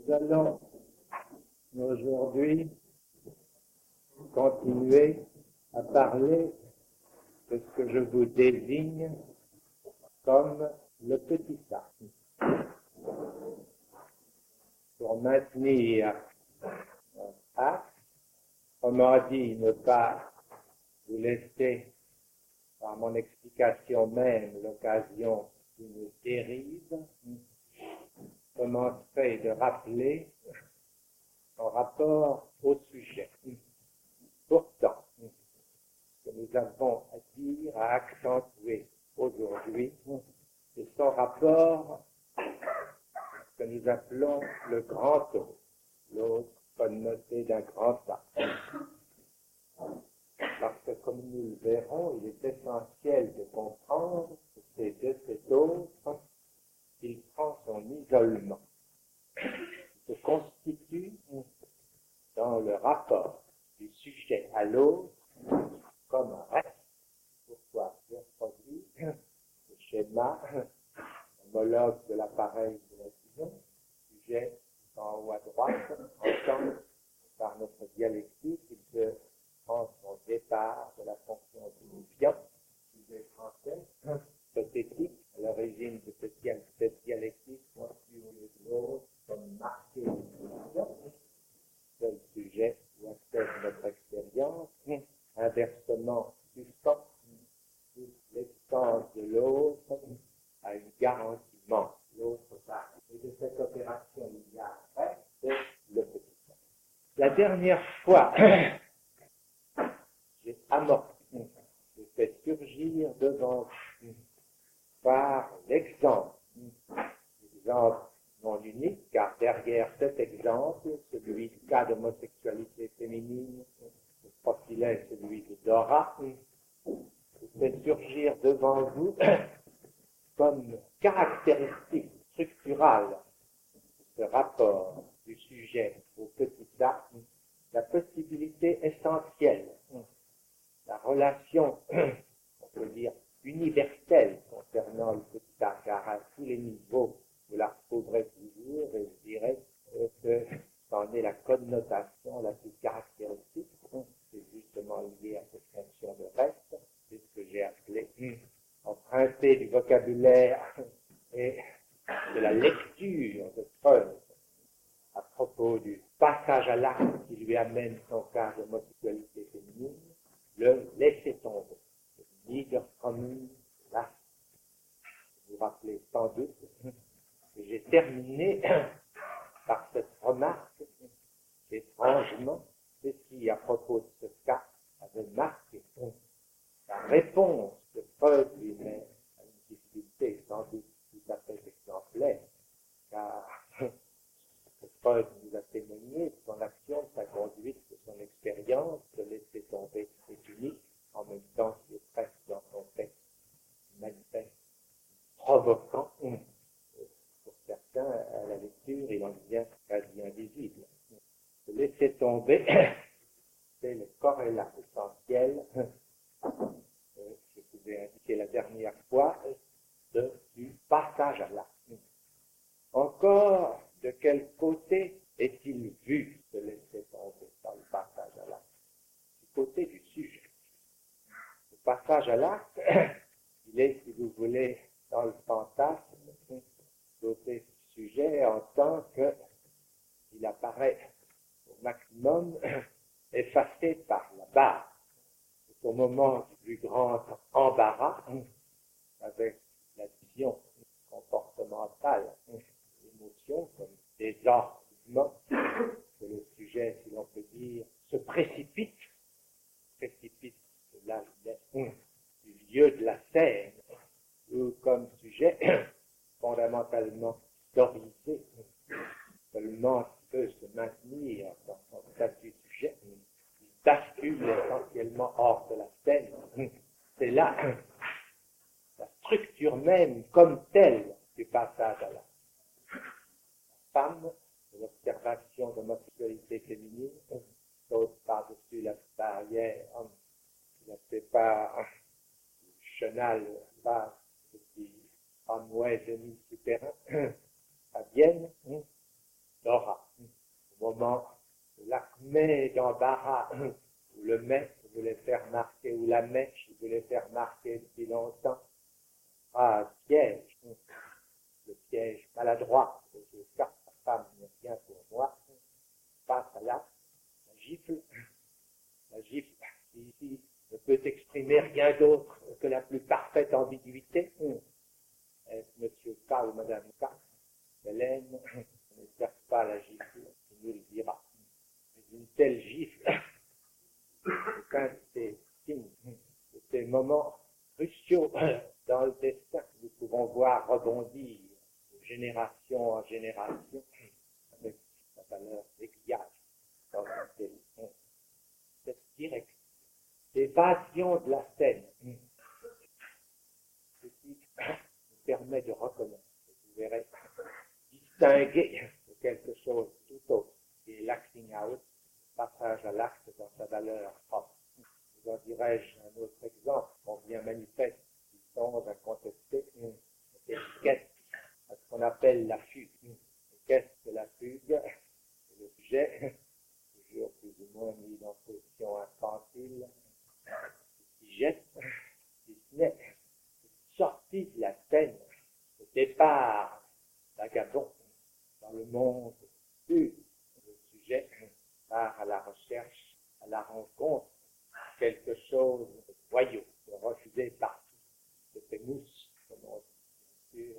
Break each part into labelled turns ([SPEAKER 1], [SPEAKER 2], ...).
[SPEAKER 1] Nous allons aujourd'hui continuer à parler de ce que je vous désigne comme le petit sac. Pour maintenir un axe, autrement dit, ne pas vous laisser, par mon explication même, l'occasion d'une dérive, commencerai de rappeler en rapport au sujet. Pourtant, ce que nous avons à dire, à accentuer aujourd'hui, c'est son rapport à ce que nous appelons le grand eau, l'autre connoté d'un grand sac. Parce que, comme nous le verrons, il est essentiel de comprendre que c'est de cet autre qu'il prend son isolement, se constitue dans le rapport du sujet à l'autre comme un reste. Pourquoi je reproduis le schéma homologue de l'appareil de la vision, sujet en haut à droite, ensemble par notre dialectique, il se prend son départ de la fonction signifiante, sujet français, pathétique, à l'origine de cette dialectique, conçue au lieu de l'autre, comme marqué une fonction, seul sujet où accède notre expérience, inversement suspend toute l'existence de l'autre à une garantie manque, l'autre part. Et de cette opération, il y a après, c'est le petit sac. La dernière fois, j'ai amorcé, j'ai fait surgir devant vous par l'exemple non unique, car derrière cet exemple, celui du cas d'homosexualité féminine, le profilait celui de Dora, je fais surgir devant vous comme caractéristique structurale de ce rapport du sujet au petit a, la possibilité essentielle, la relation, on peut dire, universelle concernant le petit a, car à tous les niveaux, vous la retrouverez toujours, et je dirais que c'en est la connotation la plus caractéristique, c'est justement lié à cette notion de reste, c'est ce que j'ai appelé emprunté du vocabulaire et de la lecture de Freud à propos du passage à l'acte qui lui amène son cas d'homosexualité féminine, le laisser tomber, le Niederkommen lassen. Vous vous rappelez sans doute que j'ai terminé par cette remarque étrangement, c'est ce qui, à propos de ce cas, avait marqué la réponse de Freud lui-même à une difficulté sans doute tout à fait exemplaire, car Freud nous a témoigné de son action, de sa conduite, de son expérience, de laisser tomber est unique, en même temps qu'il est presque dans son texte manifeste, provoquant, pour certains, à la lecture, il en devient quasi invisible. De laisser tomber, c'est le corrélat essentiel, je vous ai indiqué la dernière fois, du passage à l'acte. Encore, de quel côté est-il vu de laisser tomber dans le passage à l'acte? Du côté du sujet. Le passage à l'acte, il est, si vous voulez, dans le fantasme, du côté du sujet en tant qu'il apparaît au maximum effacé par la barre. C'est au moment du plus grand embarras, avec la vision comportementale, l'émotion comme des arguments que le sujet, si l'on peut dire, se précipite de là, du lieu de la scène, ou comme sujet fondamentalement historisé, seulement peut se maintenir dans son statut de sujet, il bascule essentiellement hors de la scène. C'est là la structure même comme telle du passage à l'acte. La femme, de l'observation de l'homosexualité féminine, saute par-dessus la barrière qui la sépare du chenal bas petit tramway demi-souterrain à Vienne, Dora. met d'embarras, ou le maître voulait faire marquer, ou la mèche voulait faire marquer depuis longtemps. Ah, piège, le piège maladroit, car sa femme n'est rien pour moi, passe à l'acte, la gifle, qui ici ne peut exprimer rien d'autre que la plus parfaite ambiguïté. Est-ce monsieur K ou madame K? Hélène ne cherche pas la gifle, il nous le dira. Mais une telle gifle, c'est un de ces signes, de ces moments cruciaux dans le destin que nous pouvons voir rebondir de génération en génération avec la valeur d'aiguillage dans cette direction. L'évasion de la scène, ce qui nous permet de reconnaître, vous verrez, distinguer de quelque chose tout autre, qui est l'acting out, passage à l'acte dans sa valeur propre. Vous en dirais-je un autre exemple, combien manifeste, qui songe à contester l'étiquette à ce qu'on appelle la fugue. Qu'est-ce que la fugue? C'est le sujet, toujours plus ou moins mis dans position infantile, qui jette, qui se naît, sorti de la scène, le départ vagabond dans le monde pur. Le sujet part à la recherche, à la rencontre, quelque chose de joyeux, de refusé partout, de ces mousses, comme on dit,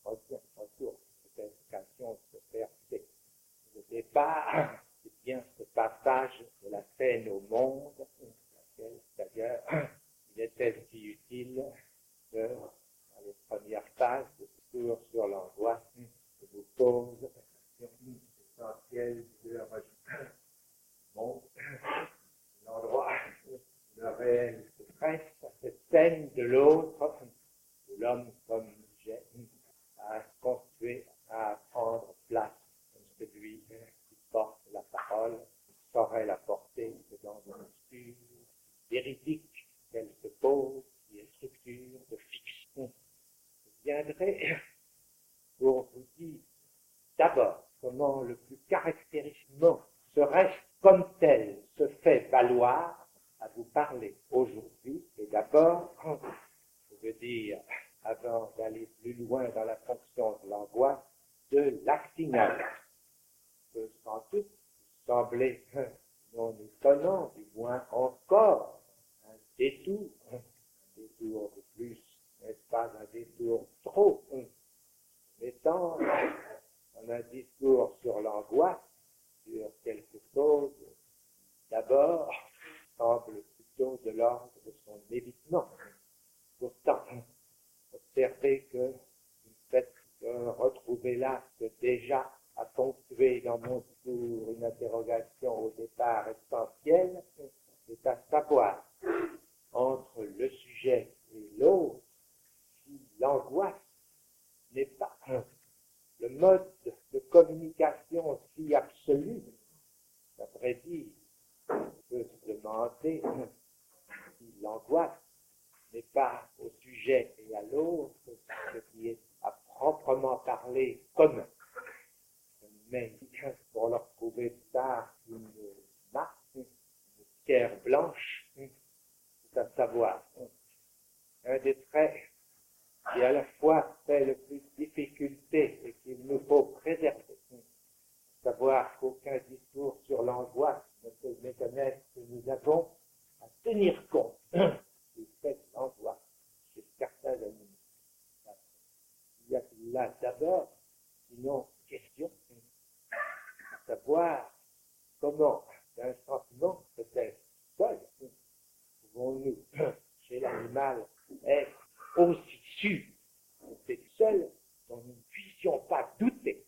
[SPEAKER 1] bien sûr, retour, cette éducation de se faire fixer. Le départ, c'est bien ce passage de la scène au monde, laquelle, d'ailleurs, il était si utile que, dans les premières phases de discours sur l'angoisse, je vous pose la question essentielle de monde, l'endroit, le réel se presse à cette scène de l'autre, de l'homme comme objet, à se constituer, à prendre place comme celui qui porte la parole, qui saurait la porter dans une posture véridique qu'elle se pose, qui est structure de fiction. Je viendrai pour vous dire d'abord comment le plus caractéristiquement ce reste comme tel se fait valoir à vous parler aujourd'hui. Et d'abord, je veux dire, avant d'aller plus loin dans la fonction de l'angoisse, de l'acting out. Peut sans doute sembler non étonnant, du moins encore, un détour de plus, n'est-ce pas un détour trop étant dans un discours sur l'angoisse, sur quelque chose, d'abord, semble plutôt de l'ordre de son évitement. Pourtant, observez que le fait de retrouver là que déjà a ponctué dans mon discours une interrogation au départ essentielle, c'est à savoir, entre le sujet et l'autre, si l'angoisse n'est pas le mode de communication si absolu, à vrai dire, on peut se demander si l'angoisse n'est pas au sujet et à l'autre ce qui est à proprement parler commun. Mais pour leur trouver plus tard une marque, une pierre blanche, c'est à savoir un des traits qui à la fois fait le plus difficulté et qu'il nous faut préserver. Savoir qu'aucun discours sur l'angoisse ne peut méconnaître que nous avons à tenir compte du fait de l'angoisse chez certains animaux. Il y a là d'abord, sinon, question, à savoir comment, d'un sentiment peut-être seul, pouvons-nous, chez l'animal, être aussi sûr que c'est seul dont nous ne puissions pas douter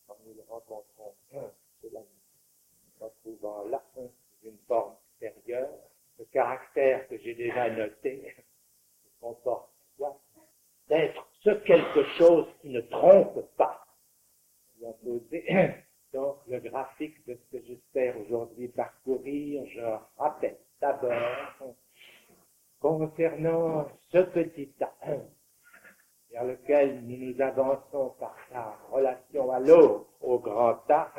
[SPEAKER 1] quand nous le rencontrons chez l'animal. En trouvant là une forme extérieure, ce caractère que j'ai déjà noté se comporte soit d'être ce quelque chose qui ne trompe pas. On va poser donc le graphique de ce que j'espère aujourd'hui parcourir. Je rappelle d'abord concernant ce petit tas vers lequel nous nous avançons par sa relation à l'autre, au grand tas,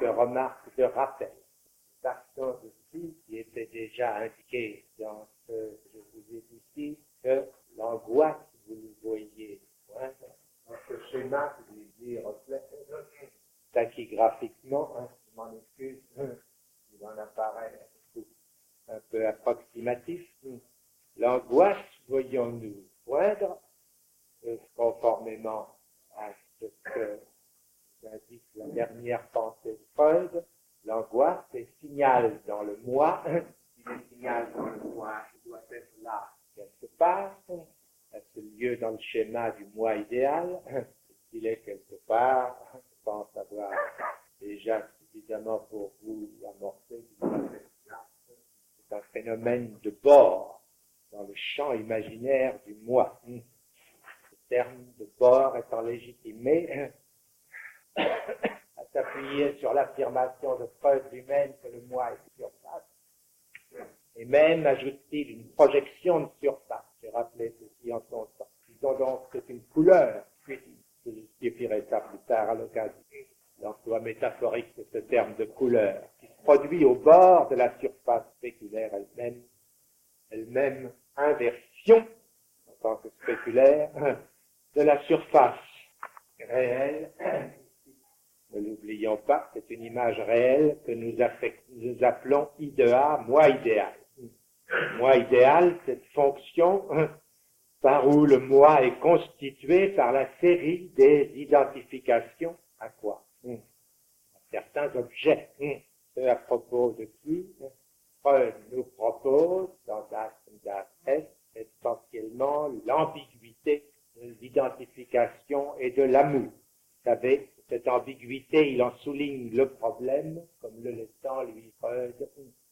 [SPEAKER 1] quelques remarques de rappel. Partons de ici, qui était déjà indiqué dans ce que je vous ai dit ici, que l'angoisse, vous le voyez, dans ce schéma que je vous ai reflète, tachygraphiquement, je m'en excuse, il en apparaît un peu approximatif. L'angoisse, voyons-nous poindre, conformément à ce que indique la dernière pensée de Freud, l'angoisse est signal dans le moi. Si le signal dans le moi, il doit être là quelque part, à ce lieu dans le schéma du moi idéal. S'il est quelque part, je pense avoir déjà suffisamment pour vous amorcer. C'est un phénomène de bord dans le champ imaginaire du moi. Le terme de bord étant légitimé à s'appuyer sur l'affirmation de Freud lui-même que le moi est surface, et même, ajoute-t-il, une projection de surface. J'ai rappelé ceci en son temps. Disons donc que c'est une couleur, puis je justifierai ça plus tard à l'occasion. L'emploi métaphorique de ce terme de couleur, qui se produit au bord de la surface spéculaire elle-même inversion, en tant que spéculaire, de la surface réelle. Ne l'oublions pas, c'est une image réelle que nous appelons IDEA, moi idéal. Moi idéal, cette fonction par où le moi est constitué par la série des identifications à quoi? À certains objets. C'est à propos de qui Freud nous propose, dans Das und das Es, essentiellement l'ambiguïté de l'identification et de l'amour. Vous savez, cette ambiguïté, il en souligne le problème, comme le laissant lui Freud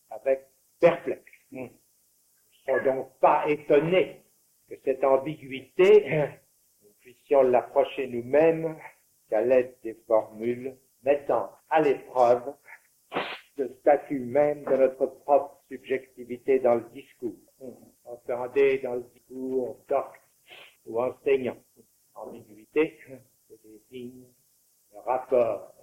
[SPEAKER 1] avec perplexe. Nous ne sommes donc pas étonnés que cette ambiguïté, nous puissions l'approcher nous-mêmes qu'à l'aide des formules mettant à l'épreuve le statut même de notre propre subjectivité dans le discours. Entendez dans le discours docte ou enseignant. Ambiguïté, c'est des signes de rapport.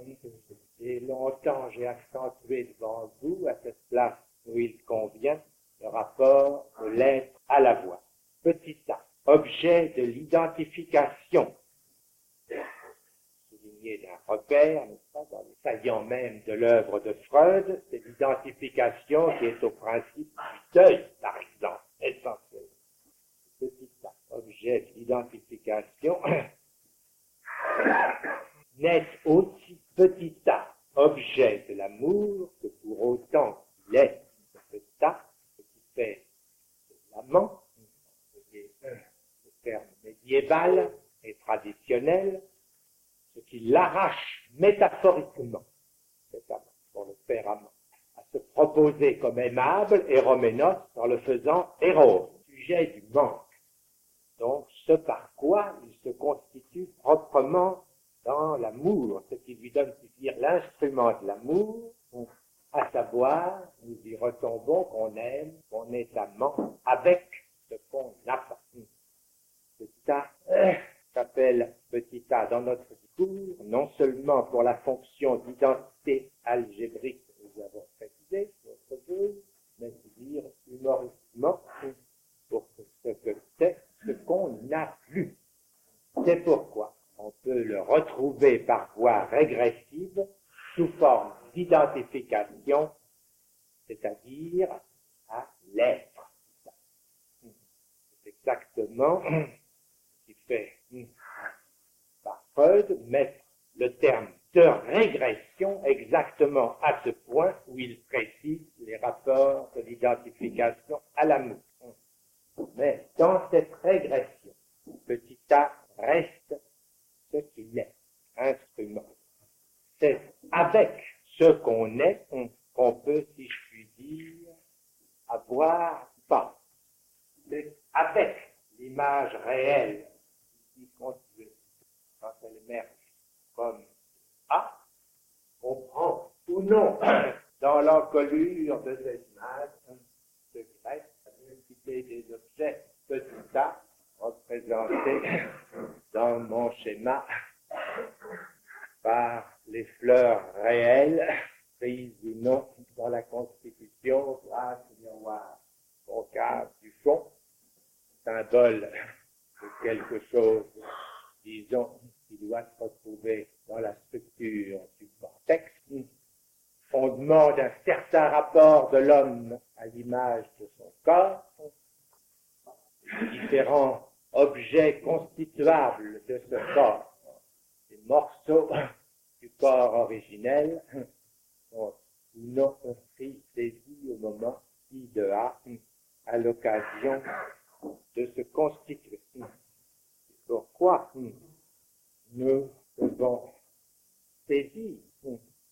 [SPEAKER 1] Et longtemps, j'ai accentué devant vous, à cette place où il convient, le rapport de l'être à la voix. Petit a, objet de l'identification, souligné d'un repère, n'est-ce pas, dans les saillants même de l'œuvre de Freud, c'est l'identification qui est au principe du deuil, par exemple, essentiel. Petit a, objet de l'identification, n'est aussi petit a, objet de l'amour, que pour autant qu'il est ce petit a, ce qui fait de l'amant, le terme médiéval et traditionnel, ce qui l'arrache métaphoriquement, cet amant, pour le père amant, à se proposer comme aimable, héroménos, en le faisant héros, sujet du manque. Donc, ce par quoi il se constitue proprement dans l'amour, ce qui lui donne dire l'instrument de l'amour, à savoir, nous y retombons qu'on aime, qu'on est amant avec ce qu'on n'a pas. Petit a s'appelle petit a dans notre discours, non seulement pour la fonction d'identité algébrique que nous avons précisée, notre jeu, mais dire humoriquement pour ce que c'est ce qu'on n'a plus. C'est pourquoi on peut le retrouver par voie régressive sous forme d'identification, c'est-à-dire à l'être. C'est exactement ce qui fait par Freud mettre le terme de régression exactement à ce point où il précise les rapports de l'identification à l'amour. Mais dans cette régression, petit a reste ce qu'il est, instrument. C'est avec ce qu'on est qu'on peut, si je puis dire, avoir pas. C'est avec l'image réelle qui constitue, quand elle émerge comme A, on prend ou non dans l'encolure de cette image secrète la multiplicité des objets petit a représentés dans mon schéma par les les fleurs réelles, prises ou non dans la Constitution, grâce au miroir concave du fond, symbole de quelque chose, disons, qui doit se retrouver dans la structure du cortex, fondement d'un certain rapport de l'homme à l'image de son corps, différents objets constituables de ce corps, des morceaux du corps originel, sont ou non pris saisis au moment I2A à l'occasion de se constituer. Pourquoi nous devons saisir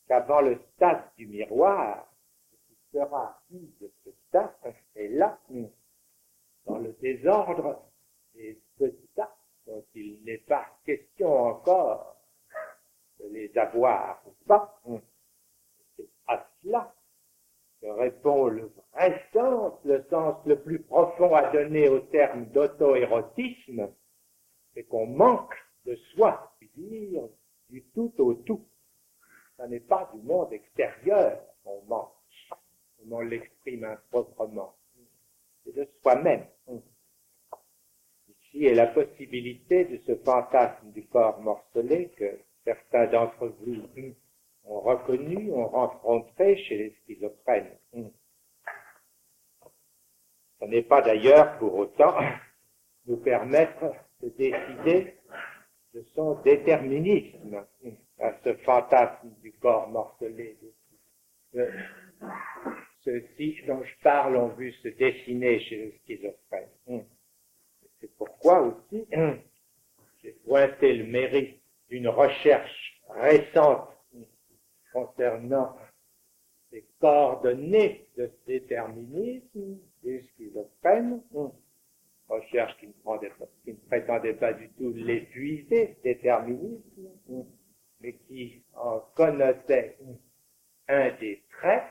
[SPEAKER 1] qu'avant le stade du miroir, ce qui sera I de ce stade est là, dans le désordre des petits tas dont il n'est pas question encore de les avoir ou pas. C'est à cela que répond le vrai sens, le sens le plus profond à donner au terme d'auto-érotisme, c'est qu'on manque de soi, dire du tout au tout. Ce n'est pas du monde extérieur qu'on manque, comme on l'exprime improprement, c'est de soi-même. Ici est la possibilité de ce fantasme du corps morcelé que certains d'entre vous ont reconnu, ont rencontré chez les schizophrènes. Ce n'est pas d'ailleurs pour autant nous permettre de décider de son déterminisme à ce fantasme du corps morcelé. Ceux-ci dont je parle ont vu se dessiner chez les schizophrènes. C'est pourquoi aussi j'ai pointé le mérite d'une recherche récente concernant les coordonnées de ce déterminisme des schizophrènes, recherche qui ne prétendait pas du tout l'épuiser, ce déterminisme, mais qui en connotait un des traits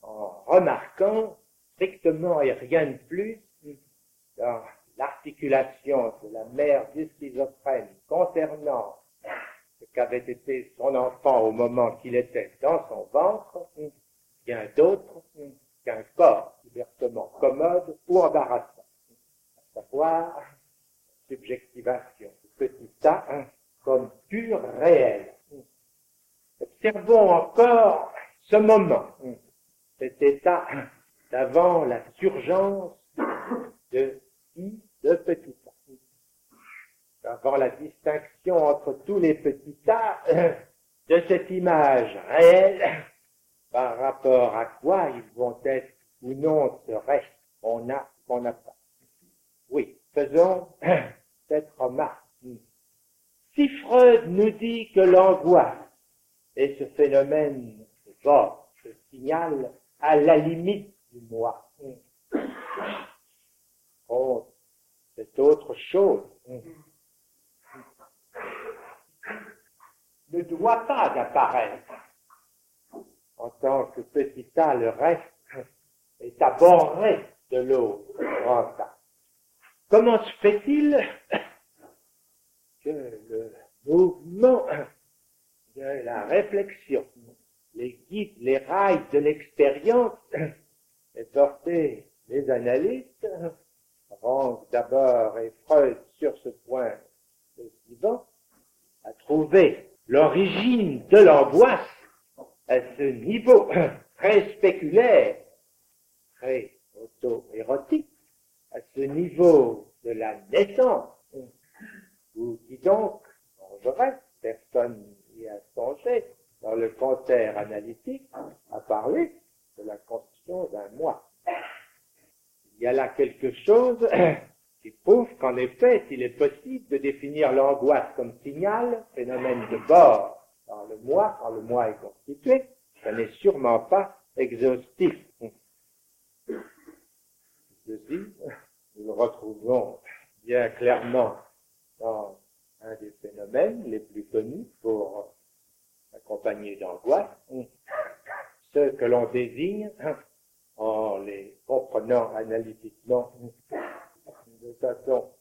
[SPEAKER 1] en remarquant strictement et rien de plus dans l'articulation de la mère du schizophrène concernant ce qu'avait été son enfant au moment qu'il était dans son ventre, bien d'autre qu'un corps ouvertement commode ou embarrassant, à savoir subjectivation du petit tas comme pur réel. Observons encore ce moment, cet état d'avant la surgence de I de petit tas, avant la distinction entre tous les petits tas de cette image réelle par rapport à quoi ils vont être ou non ce reste qu'on a, qu'on n'a pas. Oui, faisons cette remarque. Si Freud nous dit que l'angoisse est ce phénomène fort, ce signal à la limite du moi, c'est autre chose. Ne doit pas apparaître en tant que petit tas, le reste est abordé de l'autre grand tas. Comment se fait-il que le mouvement de la réflexion, les guides, les rails de l'expérience, est porté les analystes, Rank d'abord et Freud sur ce point le suivant, a trouvé l'origine de l'angoisse à ce niveau très spéculaire, très auto-érotique, à ce niveau de la naissance, où, dis donc, je reste, personne n'y a songé, dans le concert analytique, à parler de la constitution d'un moi. Il y a là quelque chose qui prouve qu'en effet, s'il est possible de définir l'angoisse comme signal, phénomène de bord dans le moi, quand le moi est constitué, ça n'est sûrement pas exhaustif. Ceci, nous le retrouvons bien clairement dans un des phénomènes les plus connus pour accompagner d'angoisse, ceux que l'on désigne en les comprenant analytiquement de façon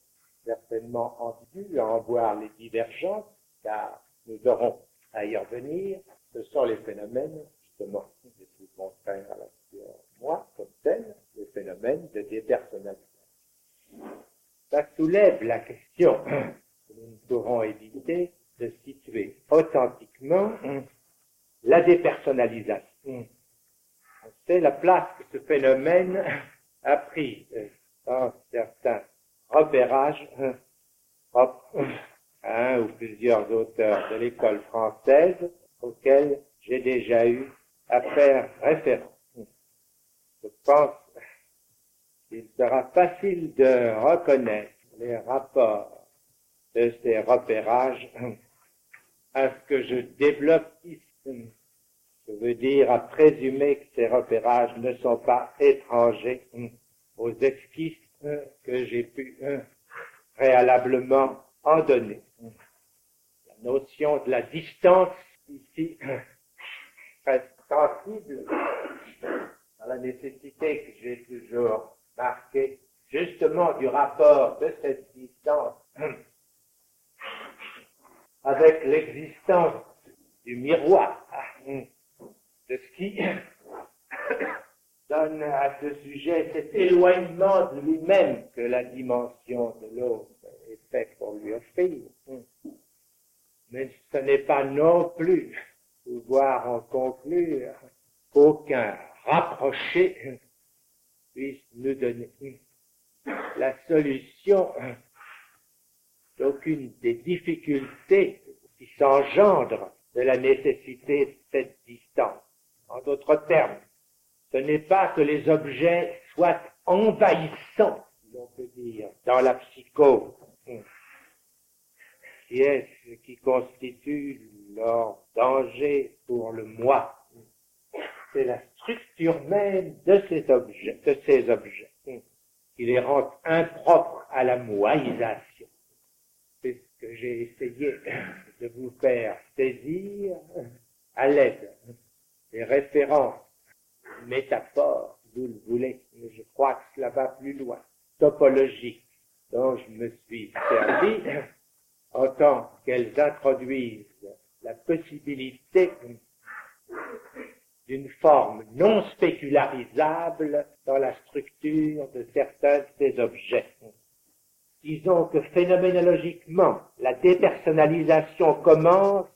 [SPEAKER 1] certainement ambiguë, à en voir les divergences, car nous aurons à y revenir, ce sont les phénomènes, justement, je suis contraire à moi, comme tel, les phénomènes de dépersonnalisation. Ça soulève la question que nous ne pourrons éviter de situer authentiquement la dépersonnalisation. C'est la place que ce phénomène a pris dans certains repérages propres à un ou plusieurs auteurs de l'école française auxquels j'ai déjà eu à faire référence. Je pense qu'il sera facile de reconnaître les rapports de ces repérages à ce que je développe ici. Je veux dire à présumer que ces repérages ne sont pas étrangers aux esquisses que j'ai pu préalablement en donner. La notion de la distance ici reste sensible à la nécessité que j'ai toujours marquée justement du rapport de cette distance avec l'existence du miroir, de ce qui donne à ce sujet cet éloignement de lui-même que la dimension de l'autre est faite pour lui offrir. Mais ce n'est pas non plus pouvoir en conclure qu'aucun rapproché puisse nous donner la solution d'aucune des difficultés qui s'engendrent de la nécessité de cette distance. En d'autres termes, ce n'est pas que les objets soient envahissants, si l'on peut dire, dans la psychose, qui est ce qui constitue leur danger pour le moi. C'est la structure même de ces objets, qui les rend impropres à la moisation. C'est ce que j'ai essayé de vous faire saisir à l'aide des références, métaphores, si vous le voulez, mais je crois que cela va plus loin, topologiques, dont je me suis servi en tant qu'elles introduisent la possibilité d'une forme non spécularisable dans la structure de certains de ces objets. Disons que phénoménologiquement, la dépersonnalisation commence,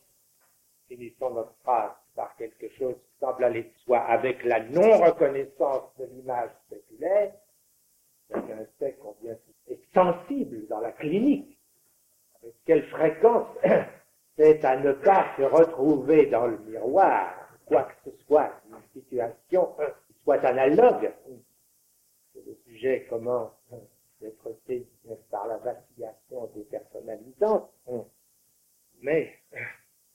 [SPEAKER 1] finissons notre phrase par quelque chose qui semble aller de soi, avec la non-reconnaissance de l'image spéculaire, c'est un fait combien est sensible dans la clinique, avec quelle fréquence c'est à ne pas se retrouver dans le miroir, quoi que ce soit une situation qui soit analogue. Le sujet commence d'être saisi par la vacillation dépersonnalisante, mais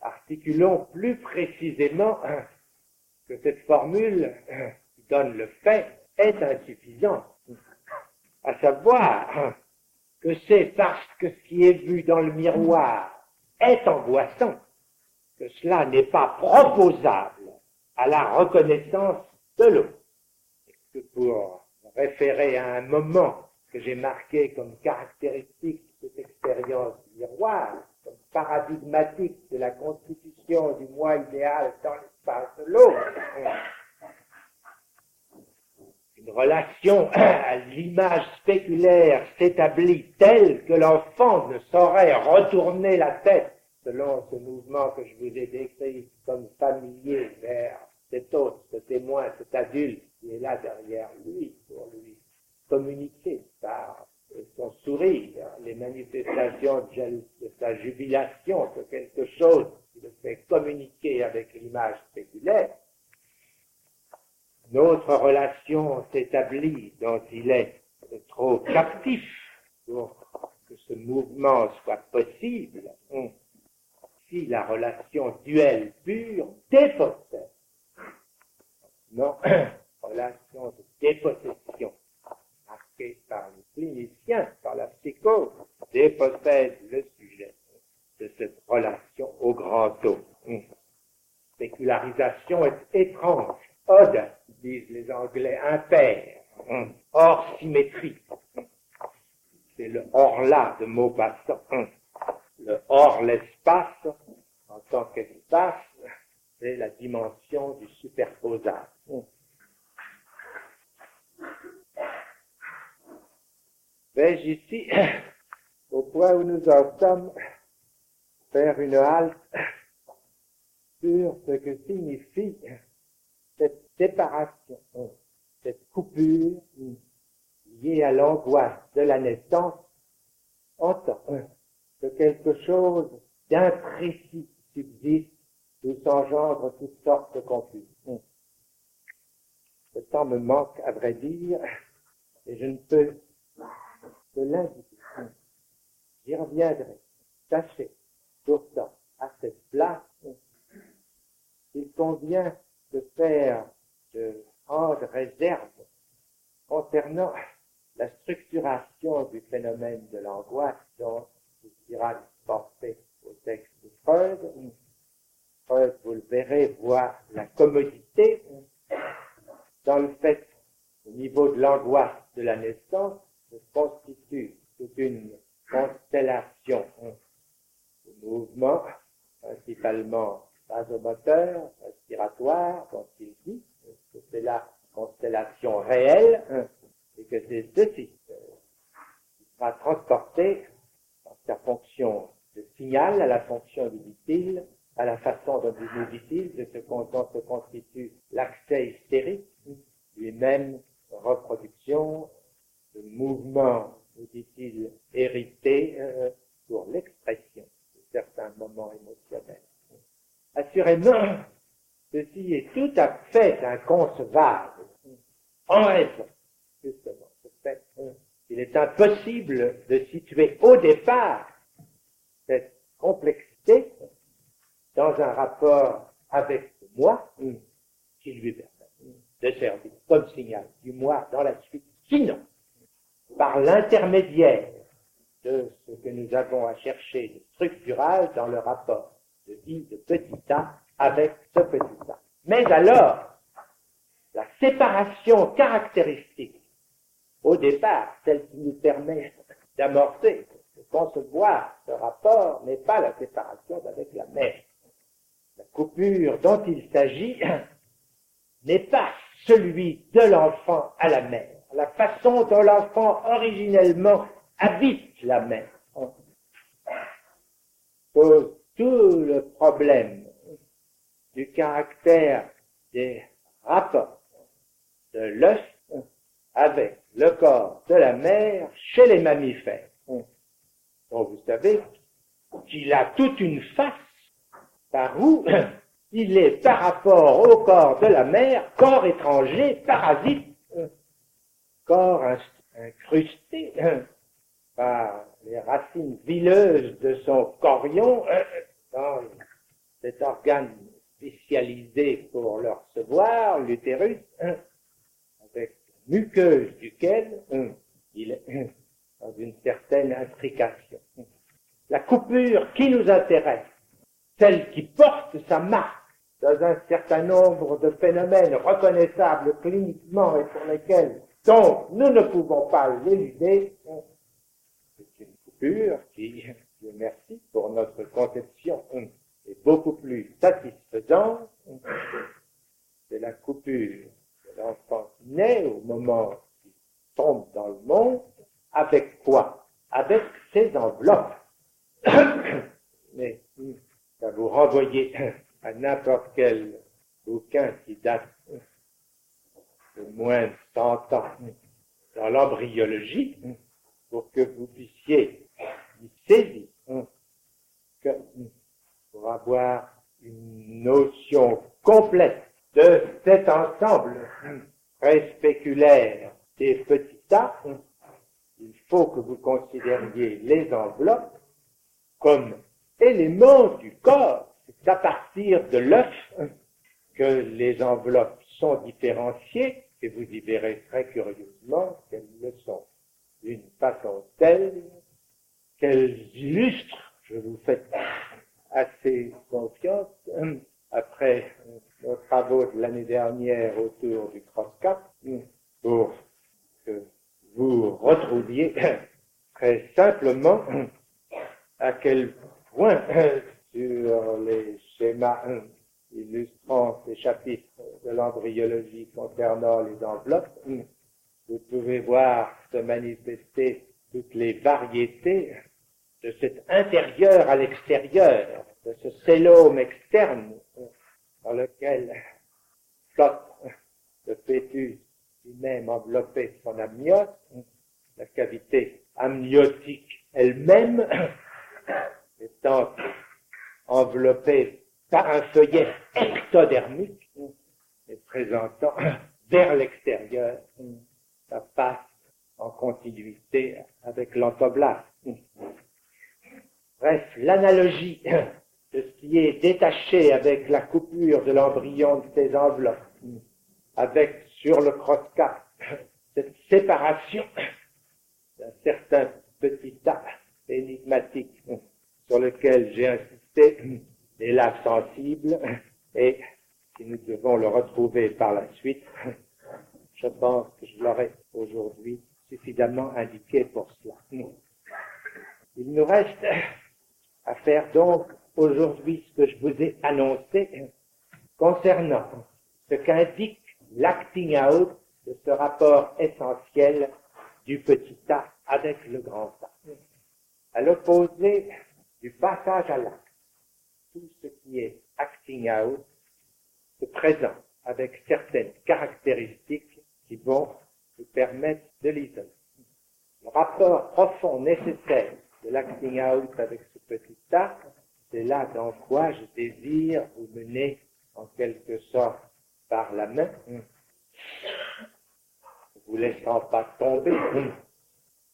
[SPEAKER 1] articulons plus précisément que cette formule qui donne le fait est insuffisante, à savoir que c'est parce que ce qui est vu dans le miroir est angoissant que cela n'est pas proposable à la reconnaissance de l'autre. Que pour référer à un moment que j'ai marqué comme caractéristique de cette expérience du miroir, comme paradigmatique de la constitution du moi idéal dans l'espace de l'autre, une relation à l'image spéculaire s'établit telle que l'enfant ne saurait retourner la tête selon ce mouvement que je vous ai décrit comme familier vers cet autre, ce témoin, cet adulte qui est là derrière lui pour lui communiquer par son sourire, les manifestations de sa jubilation que quelque chose qui le fait communiquer avec l'image spéculaire. Notre relation s'établit dont il est trop captif pour que ce mouvement soit possible. Si la relation duelle pure dépossède, non, relation de dépossession marquée par le clinicien, par la psychose, dépossède le sujet de cette relation au grand O. Sécularisation est étrange, odd, disent les Anglais, impair, hors symétrie. C'est le hors-là de Maupassant. Le hors l'espace, en tant qu'espace, c'est la dimension du superposage. Vais-je ici, au point où nous en sommes, faire une halte sur ce que signifie cette séparation, cette coupure liée à l'angoisse de la naissance en tant que quelque chose d'imprécis subsiste où s'engendrent toutes sortes de confusions. Le temps me manque, à vrai dire, et je ne peux que l'indiquer. J'y reviendrai. Sachez, pourtant, à cette place, il convient de prendre réserve concernant la structuration du phénomène de l'angoisse dont il sera porté au texte de Freud. Freud, vous le verrez, voit la commodité dans le fait, au niveau de l'angoisse de la naissance, se constitue toute une constellation de mouvements, principalement vasomoteurs, respiratoires, dont il dit que c'est la constellation réelle et que c'est ceci qui sera transporté dans sa fonction de signal à la fonction du dit-il, à la façon dont nous dit-il, de ce dont se constitue l'accès hystérique, lui-même reproduction de mouvements, nous dit-il, hérités pour l'expression de certains moments émotionnels. Assurément, ceci est tout à fait inconcevable, en raison, justement, du fait qu'il est impossible de situer au départ cette complexité dans un rapport avec le moi qui lui permet de servir comme signal du moi dans la suite. Sinon, par l'intermédiaire de ce que nous avons à chercher de structural dans le rapport de I de petit a avec ce petit a. Mais alors, la séparation caractéristique, au départ, celle qui nous permet d'amorcer, de concevoir ce rapport, n'est pas la séparation avec la mère. La coupure dont il s'agit n'est pas celui de l'enfant à la mère, la façon dont l'enfant originellement habite la mère. Pose tout le problème du caractère des rapports de l'œuf avec le corps de la mère chez les mammifères. Donc vous savez qu'il a toute une face par où il est par rapport au corps de la mère, corps étranger, parasite, corps incrusté par les racines vileuses de son corion, dans cet organe spécialisé pour le recevoir, l'utérus, avec la muqueuse duquel il est dans une certaine intrication. La coupure qui nous intéresse, celle qui porte sa marque dans un certain nombre de phénomènes reconnaissables cliniquement et pour lesquels donc nous ne pouvons pas l'éluder, c'est une coupure qui, Dieu merci, pour notre conception, est beaucoup plus satisfaisante. C'est la coupure de l'enfant qui naît au moment où il tombe dans le monde. Avec quoi? Avec ses enveloppes. Mais ça vous renvoyer à n'importe quel bouquin qui date de moins de 100 ans dans l'embryologie pour que vous puissiez y saisir que pour avoir une notion complète de cet ensemble très spéculaire des petits tas, il faut que vous considériez les enveloppes comme éléments du corps. C'est à partir de l'œuf que les enveloppes sont différenciées, et vous y verrez très curieusement qu'elles le sont d'une façon telle qu'elles illustrent, je vous fais assez confiance, après nos travaux de l'année dernière autour du cross-cap, pour que vous retrouviez très simplement à quel point sur les schémas illustrant ces chapitres de l'embryologie concernant les enveloppes, vous pouvez voir se manifester toutes les variétés de cet intérieur à l'extérieur, de ce cellome externe dans lequel flotte le fœtus lui-même enveloppé de son amniote, la cavité amniotique elle-même étant enveloppée par un feuillet ectodermique et présentant vers l'extérieur sa face en continuité avec l'entoblaste. Bref, l'analogie de ce qui est détaché avec la coupure de l'embryon de ces enveloppes, avec sur le crosscat cette séparation d'un certain petit tas énigmatique sur lequel j'ai insisté, des lacs sensibles, et si nous devons le retrouver par la suite, je pense que je l'aurai aujourd'hui suffisamment indiqué pour cela. Il nous reste à faire donc aujourd'hui ce que je vous ai annoncé concernant ce qu'indique l'acting out de ce rapport essentiel du petit tas avec le grand tas. À l'opposé du passage à l'acte, tout ce qui est acting out se présente avec certaines caractéristiques qui vont nous permettre de l'isoler. Le rapport profond nécessaire de l'acting out avec ce petit tas, c'est là dans quoi je désire vous mener en quelque sorte par la main, vous laissant pas tomber,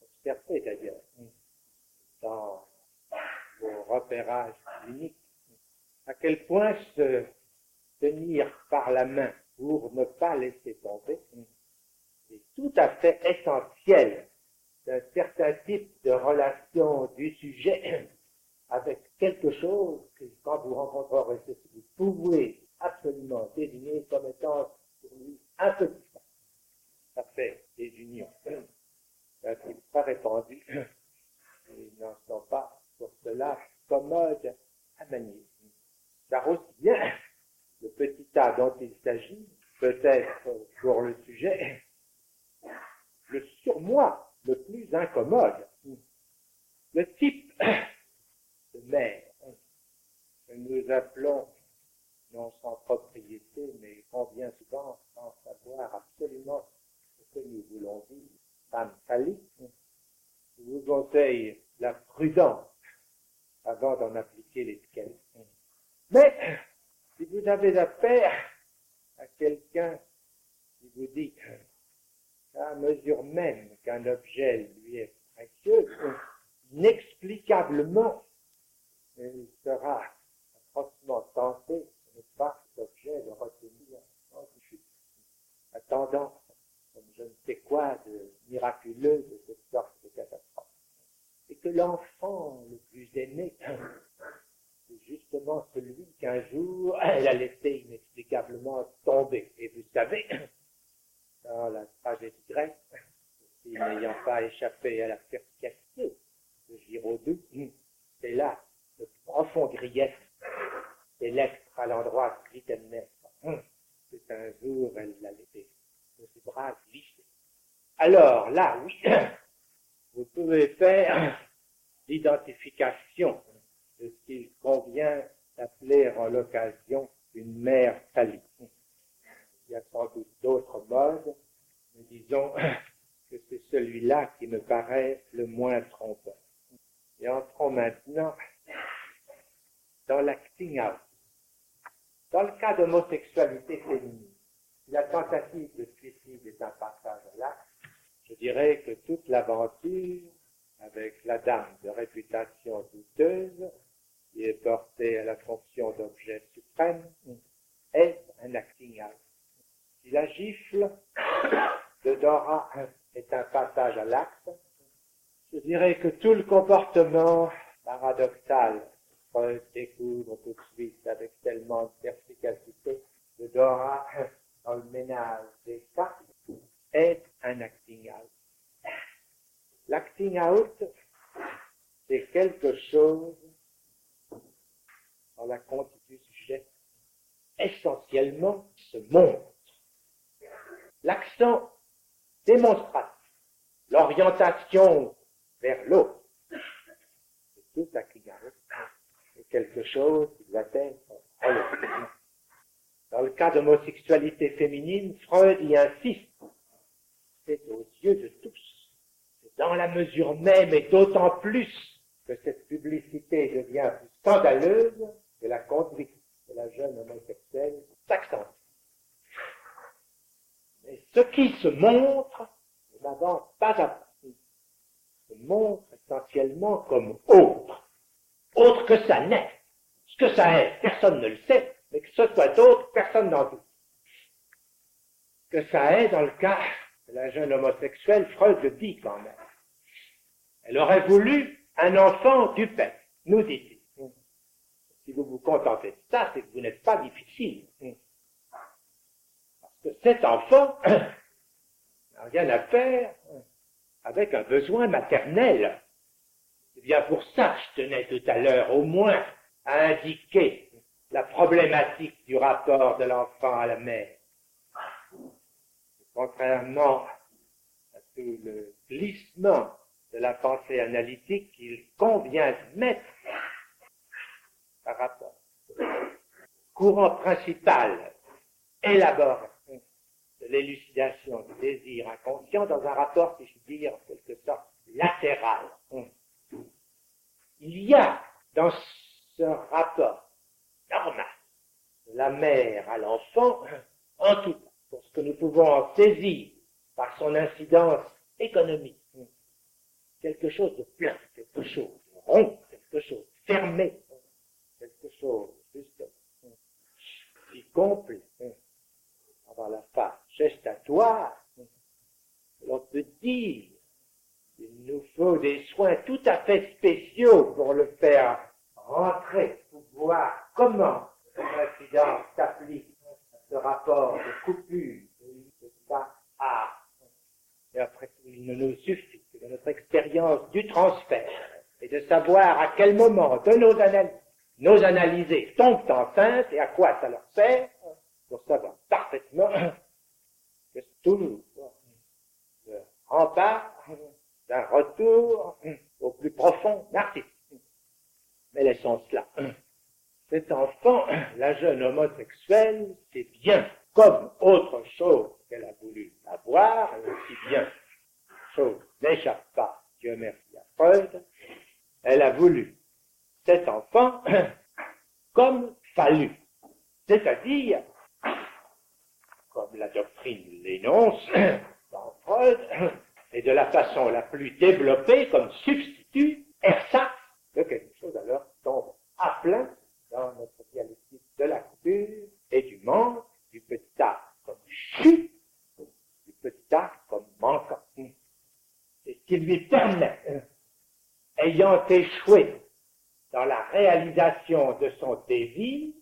[SPEAKER 1] observez d'ailleurs, dans vos repérages cliniques, à quel point se tenir par la main pour ne pas laisser tomber est tout à fait essentiel d'un certain type de relation du sujet avec quelque chose que, quand vous rencontrerez ceci, vous pouvez absolument désigner comme étant pour lui un petit pas. Ça fait des unions d'un type très répandu et n'en sont pas pour cela commodes à manier. Car aussi bien le petit tas dont il s'agit peut être pour le sujet le surmoi le plus incommode, le type de mère que nous appelons, non sans propriété, mais combien souvent sans savoir absolument ce que nous voulons dire, femme phallique. Je vous conseille la prudence avant d'en appliquer l'étiquette. Mais si vous avez affaire à quelqu'un qui vous dit à mesure même qu'un objet lui est précieux, inexplicablement, il sera atrocement tenté de ne pas cet objet de retenir en chute, attendant comme je ne sais quoi de miraculeux de cette sorte de catastrophe. Et que l'enfant le plus aimé, c'est justement celui qu'un jour elle a laissé inexplicablement tomber. Et vous savez, dans la tragédie grecque, il n'ayant pas échappé à la perspicacité de Giraudoux, c'est là le profond grief céleste à l'endroit de Clytemnestre. C'est un jour, elle l'a laissé de ses bras glisser. Alors là, oui, vous pouvez faire l'identification de ce qu'il convient d'appeler en l'occasion une mère phallique. Il y a sans doute d'autres modes, mais disons que c'est celui-là qui me paraît le moins trompeur. Et entrons maintenant dans l'acting out. Dans le cas d'homosexualité féminine, si la tentative de suicide est un passage à l'acte, je dirais que toute l'aventure, avec la dame de réputation douteuse, qui est portée à la fonction d'objet suprême, est un acting out. Si la gifle de Dora est un passage à l'acte, je dirais que tout le comportement paradoxal Freud découvre tout de suite avec tellement de perspicacité de Dora dans le ménage des cas est un acting out. L'acting out, c'est quelque chose essentiellement se montre. L'accent démonstratif, l'orientation vers l'autre, c'est tout à Kigaro. C'est quelque chose qui doit être relevé. Dans le cas d'homosexualité féminine, Freud y insiste. C'est aux yeux de tous. C'est dans la mesure même et d'autant plus que cette publicité devient plus scandaleuse que la conduite de la jeune homosexuelle s'accentue. Mais ce qui se montre ne m'avance pas à pas. Se montre essentiellement comme autre que ça n'est. Ce que ça est, personne ne le sait, mais que ce soit d'autre, personne n'en doute. Ce que ça est, dans le cas de la jeune homosexuelle, Freud le dit quand même. Elle aurait voulu un enfant du père, nous dit-il. Si vous vous contentez de ça, c'est que vous n'êtes pas difficile. Parce que cet enfant n'a rien à faire avec un besoin maternel. C'est bien pour ça que je tenais tout à l'heure au moins à indiquer la problématique du rapport de l'enfant à la mère. Contrairement à tout le glissement de la pensée analytique, il convient de mettre par rapport au courant principal élaboré de l'élucidation du désir inconscient dans un rapport, si je puis dire, en quelque sorte, latéral. Il y a dans ce rapport normal de la mère à l'enfant, en tout cas, pour ce que nous pouvons en saisir par son incidence économique, quelque chose de plein, quelque chose de rond, quelque chose de fermé, quelque chose juste si complet, dans la phase gestatoire, l'on peut dire qu'il nous faut des soins tout à fait spéciaux pour le faire rentrer, pour voir comment l'incidence s'applique à ce rapport de coupure de ça à. Et après tout, il ne nous suffit que de notre expérience du transfert et de savoir à quel moment de nos analysés tombent enceintes et à quoi ça leur sert pour savoir parfaitement que c'est toujours le rempart d'un retour au plus profond narcissique. Mais laissons cela. Cet enfant, la jeune homosexuelle, c'est bien comme autre chose qu'elle a voulu avoir, et aussi bien, chose n'échappe pas, Dieu merci à Freud, elle a voulu cet enfant comme fallu, c'est-à-dire, comme la doctrine l'énonce dans Freud, et de la façon la plus développée comme substitut, ersatz de quelque chose alors qui tombe à plein dans notre dialectique de la coupure et du manque, du petit A comme chute, du petit A comme manquant. C'est ce qui lui permet, ayant échoué dans la réalisation de son désir,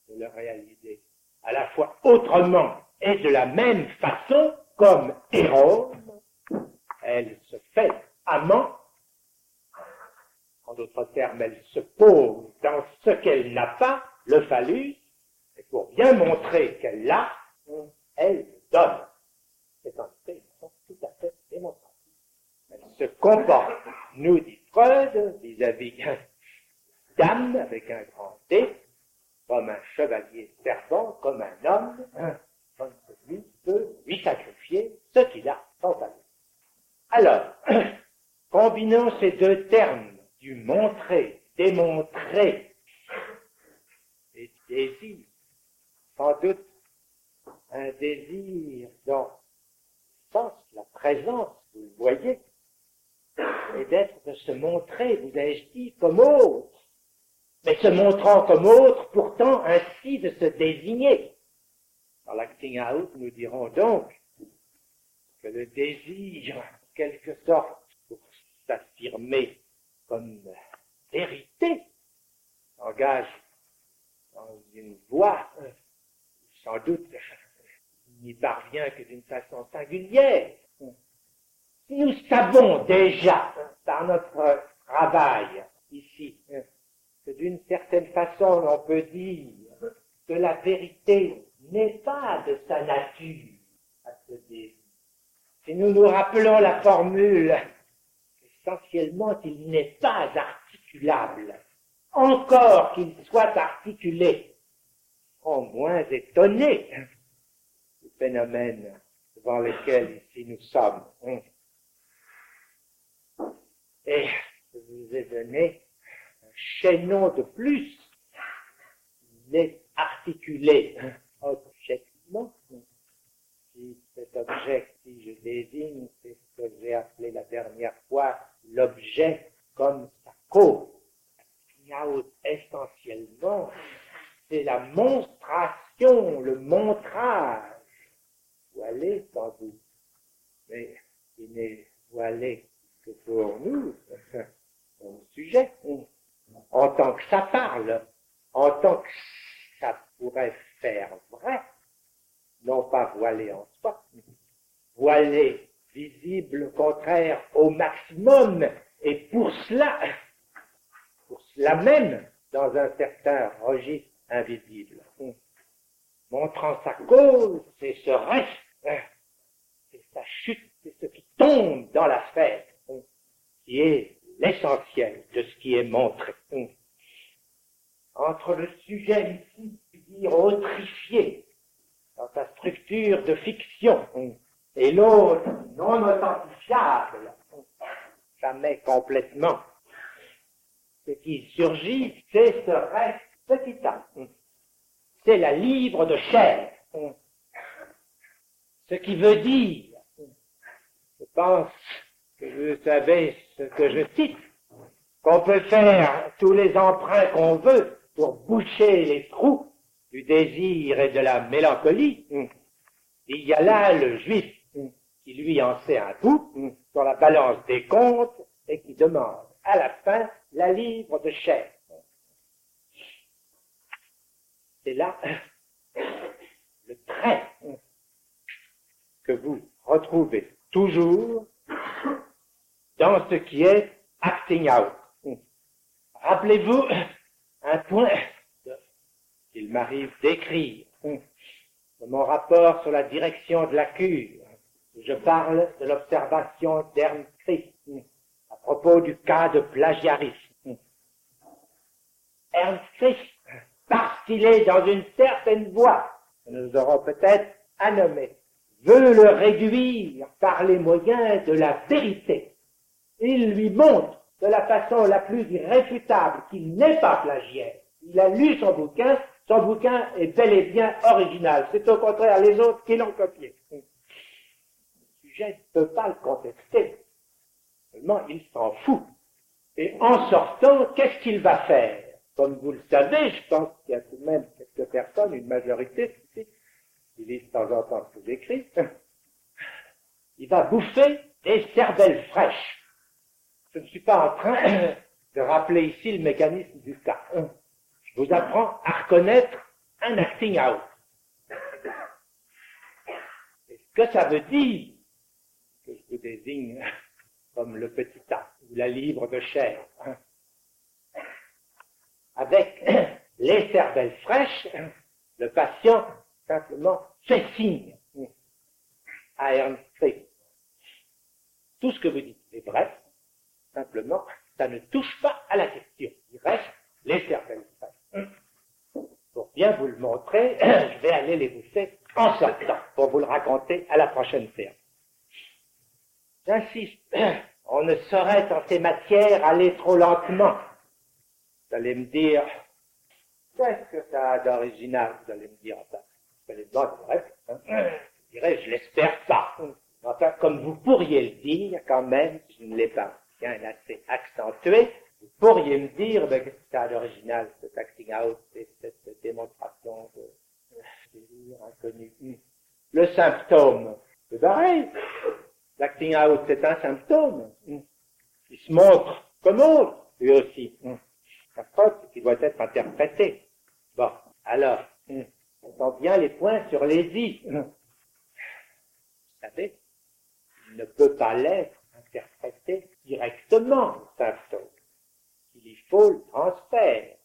[SPEAKER 1] de le réaliser à la fois autrement et de la même façon, comme Hérode, elle se fait amant. En d'autres termes, elle se pose dans ce qu'elle n'a pas, le phallus, et pour bien montrer qu'elle l'a, elle donne. C'est en fait une façon tout à fait démonstrative. Elle se comporte, nous dit Freud, vis-à-vis d'âme avec un grand D, comme un chevalier servant, comme un homme, comme celui qui peut lui sacrifier ce qu'il a sans phallus. Alors, combinons ces deux termes, du montrer, démontrer, et du désir, sans doute un désir dont le sens, la présence, vous le voyez, est d'être, de se montrer, vous ai-je dit, comme autre, mais se montrant comme autre, pourtant ainsi de se désigner. Dans l'acting out, nous dirons donc que le désir, en quelque sorte, pour s'affirmer comme vérité, s'engage dans une voie, sans doute, il n'y parvient que d'une façon singulière. Si nous savons déjà, par notre travail ici, que d'une certaine façon, on peut dire que la vérité n'est pas de sa nature à ce désir. Si nous nous rappelons la formule, essentiellement, il n'est pas articulable, encore qu'il soit articulé, au moins étonné du phénomène devant lequel ici nous sommes. Et je vous ai donné un chaînon de plus. Il est articulé objectivement. Si cet objet, si je désigne, c'est ce que j'ai appelé la dernière fois l'objet comme sa cause. Essentiellement, c'est la monstration, le montrage, voilé sans doute, mais qui n'est voilé que pour nous, au sujet, en tant que ça parle, en tant que ça pourrait faire vrai, non pas voilé en soi, voilé, visible, contraire au maximum, et pour cela même, dans un certain registre invisible. Montrant sa cause, c'est ce reste, c'est sa chute, c'est ce qui tombe dans la sphère, qui est l'essentiel de ce qui est montré. Entre le sujet ici, dire autrifié, dans sa structure de fiction, et l'autre non authentifiable, jamais complètement, ce qui surgit, c'est ce reste petit a. C'est la livre de chair. Ce qui veut dire, je pense que vous savez ce que je cite, qu'on peut faire tous les emprunts qu'on veut pour boucher les trous du désir et de la mélancolie. Il y a là le juif qui lui en sait un bout sur la balance des comptes et qui demande à la fin la livre de chair. C'est là le trait que vous retrouvez toujours dans ce qui est acting out. Rappelez-vous un point qu'il m'arrive d'écrire de mon rapport sur la direction de la cure, où je parle de l'observation d'Ernst Christ à propos du cas de plagiarisme. Ernst Christ, parce qu'il est dans une certaine voie, que nous aurons peut-être à nommer, veut le réduire par les moyens de la vérité. Il lui montre de la façon la plus irréfutable qu'il n'est pas plagiaire. Il a lu son bouquin est bel et bien original. C'est au contraire les autres qui l'ont copié. Le sujet ne peut pas le contester. Seulement, il s'en fout. Et en sortant, qu'est-ce qu'il va faire? Comme vous le savez, je pense qu'il y a tout de même quelques personnes, une majorité, qui lisent de temps en temps ce que j'écris. Il va bouffer des cervelles fraîches. Je ne suis pas en train de rappeler ici le mécanisme du cas. Je vous apprends à reconnaître un acting out. Et ce que ça veut dire, que je vous désigne comme le petit A, ou la livre de chair, avec les cervelles fraîches, le patient simplement fait signe à Ernst Christ. Tout ce que vous dites est vrai, simplement, ça ne touche pas à la question. Il reste les cervelles fraîches. Pour bien vous le montrer, je vais aller les bouffer en sortant, pour vous le raconter à la prochaine séance. J'insiste, on ne saurait en ces matières aller trop lentement. Vous allez me dire, qu'est-ce que ça a d'original? Vous allez me dire, enfin, je vais les demander, je dirais, je l'espère pas. Enfin, comme vous pourriez le dire, quand même, si je ne l'ai pas bien assez accentué, vous pourriez me dire, qu'est-ce que ça a d'original, cet acting out, et cette démonstration de désir inconnu. Le symptôme, c'est pareil. L'acting out, c'est un symptôme. Il se montre comme autre, lui aussi. La faute, c'est qu'il doit être interprété. Bon, alors, on sent bien les points sur les i. Vous savez, il ne peut pas l'être interprété directement, le symptôme. Il y faut le transfert.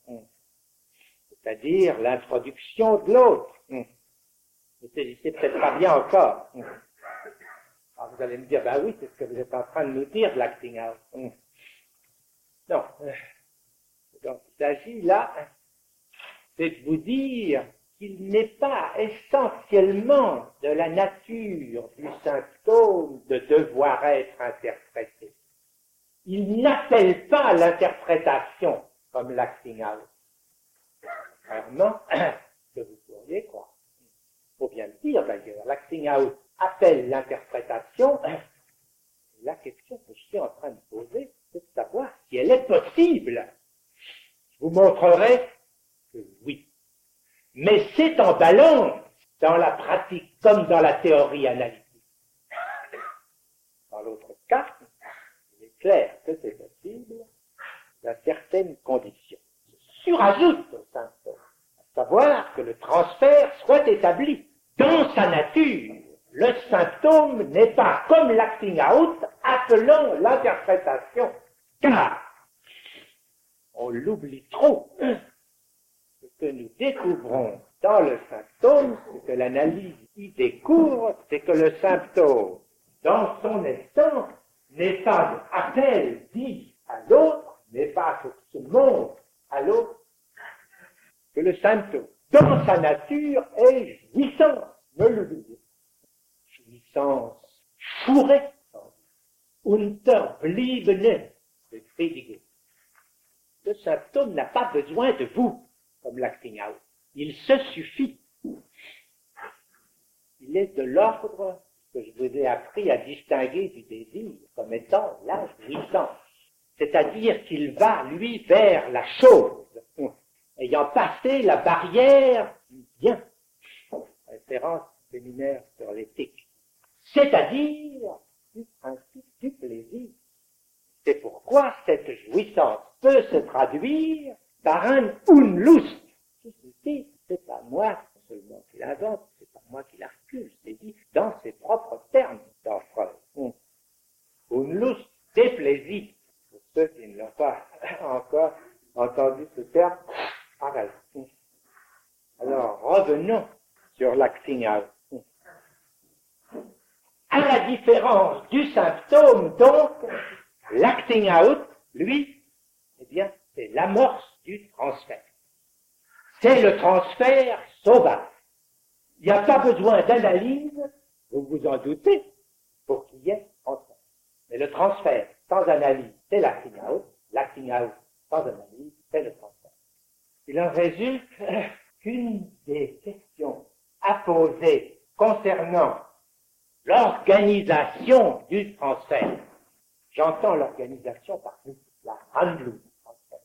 [SPEAKER 1] c'est-à-dire l'introduction de l'autre. Ne saisissez peut-être pas bien encore. Alors vous allez me dire, ben oui, c'est ce que vous êtes en train de nous dire de l'acting out. Non. Donc il s'agit là, c'est de vous dire qu'il n'est pas essentiellement de la nature du symptôme de devoir être interprété. Il n'appelle pas l'interprétation comme l'acting out. Contrairement que vous pourriez croire. Il faut bien le dire d'ailleurs, l'acting out appelle l'interprétation. La question que je suis en train de poser, c'est de savoir si elle est possible. Je vous montrerai que oui. Mais c'est en balance dans la pratique comme dans la théorie analytique. Dans l'autre cas, il est clair que c'est possible dans certaines conditions. Je surajoute au symptôme, à savoir que le transfert soit établi dans sa nature. Le symptôme n'est pas comme l'acting out appelant l'interprétation, car on l'oublie trop. Ce que nous découvrons dans le symptôme, ce que l'analyse y découvre, c'est que le symptôme, dans son essence, n'est pas appel dit à l'autre, n'est pas pour se montre à l'autre, que le symptôme, dans sa nature, est jouissance, ne l'oubliez pas. Jouissance fourrée, unterbliebene, befriedigung. Le symptôme n'a pas besoin de vous, comme l'acting out. Il se suffit. Il est de l'ordre que je vous ai appris à distinguer du désir comme étant la jouissance. C'est-à-dire qu'il va, lui, vers la chose, ayant passé la barrière du bien. Référence séminaire sur l'éthique. C'est-à-dire du principe du plaisir. C'est pourquoi cette jouissance peut se traduire par un Unlust. C'est pas moi seulement qui l'invente, c'est pas moi qui la recule, c'est dit dans ses propres termes dans Freud. Unlust, déplaisir. Pour ceux qui ne l'ont pas encore entendu ce terme, pareil. Alors, revenons sur l'acting out. À la différence du symptôme, donc, l'acting out, lui, eh bien, c'est l'amorce du transfert. C'est le transfert sauvage. Il n'y a pas besoin d'analyse, vous vous en doutez, pour qu'il y ait transfert. Mais le transfert sans analyse, c'est l'acting out. L'acting out sans analyse, c'est le transfert. Il en résulte qu'une des questions à poser concernant l'organisation du transfert, j'entends l'organisation par la handlung du transfert.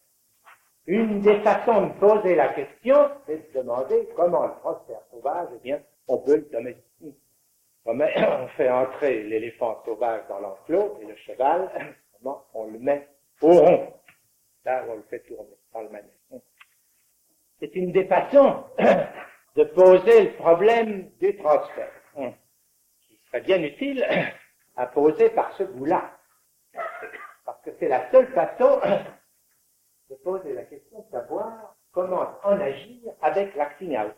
[SPEAKER 1] Une des façons de poser la question, c'est de demander comment le transfert sauvage, eh bien, on peut le domestiquer. Comment on fait entrer l'éléphant sauvage dans l'enclos et le cheval, comment on le met au rond. Là, on le fait tourner dans le manège. C'est une des façons de poser le problème du transfert, qui serait bien utile à poser par ce bout-là. Parce que c'est la seule façon de poser la question de savoir comment en agir avec l'acting out.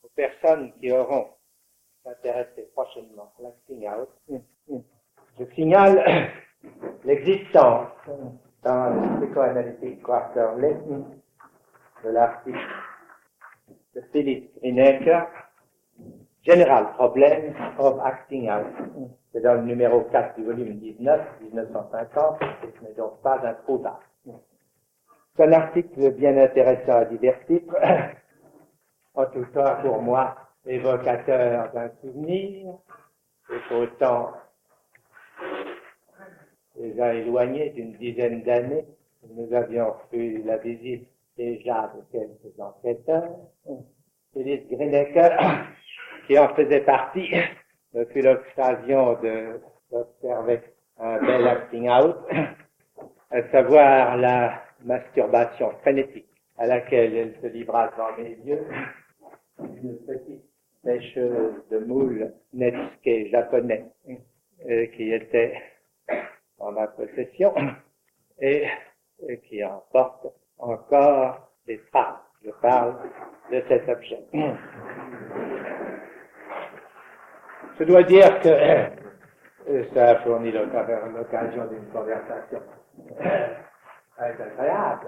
[SPEAKER 1] Aux personnes qui auront s'intéresser prochainement à l'acting out, je signale l'existence dans le Psychoanalytic Quarterly de l'article de Phyllis Greenacre, General Problem of Acting Out. C'est dans le numéro 4 du volume 19, 1950, et ce n'est donc pas introuvable. C'est un article bien intéressant à divers titres, en tout cas pour moi évocateur d'un souvenir, et autant déjà éloigné d'une dizaine d'années, nous avions eu la visite déjà de quelques enquêteurs. Phyllis Greenacre, qui en faisait partie, me fut l'occasion d'observer un bel acting out, à savoir la masturbation frénétique à laquelle elle se livra devant mes yeux, une petite pêcheuse de moules netsuke japonais qui était en ma possession et qui en porte encore des traces. Je parle de cet objet. Je dois dire que ça a fourni l'occasion d'une conversation très agréable,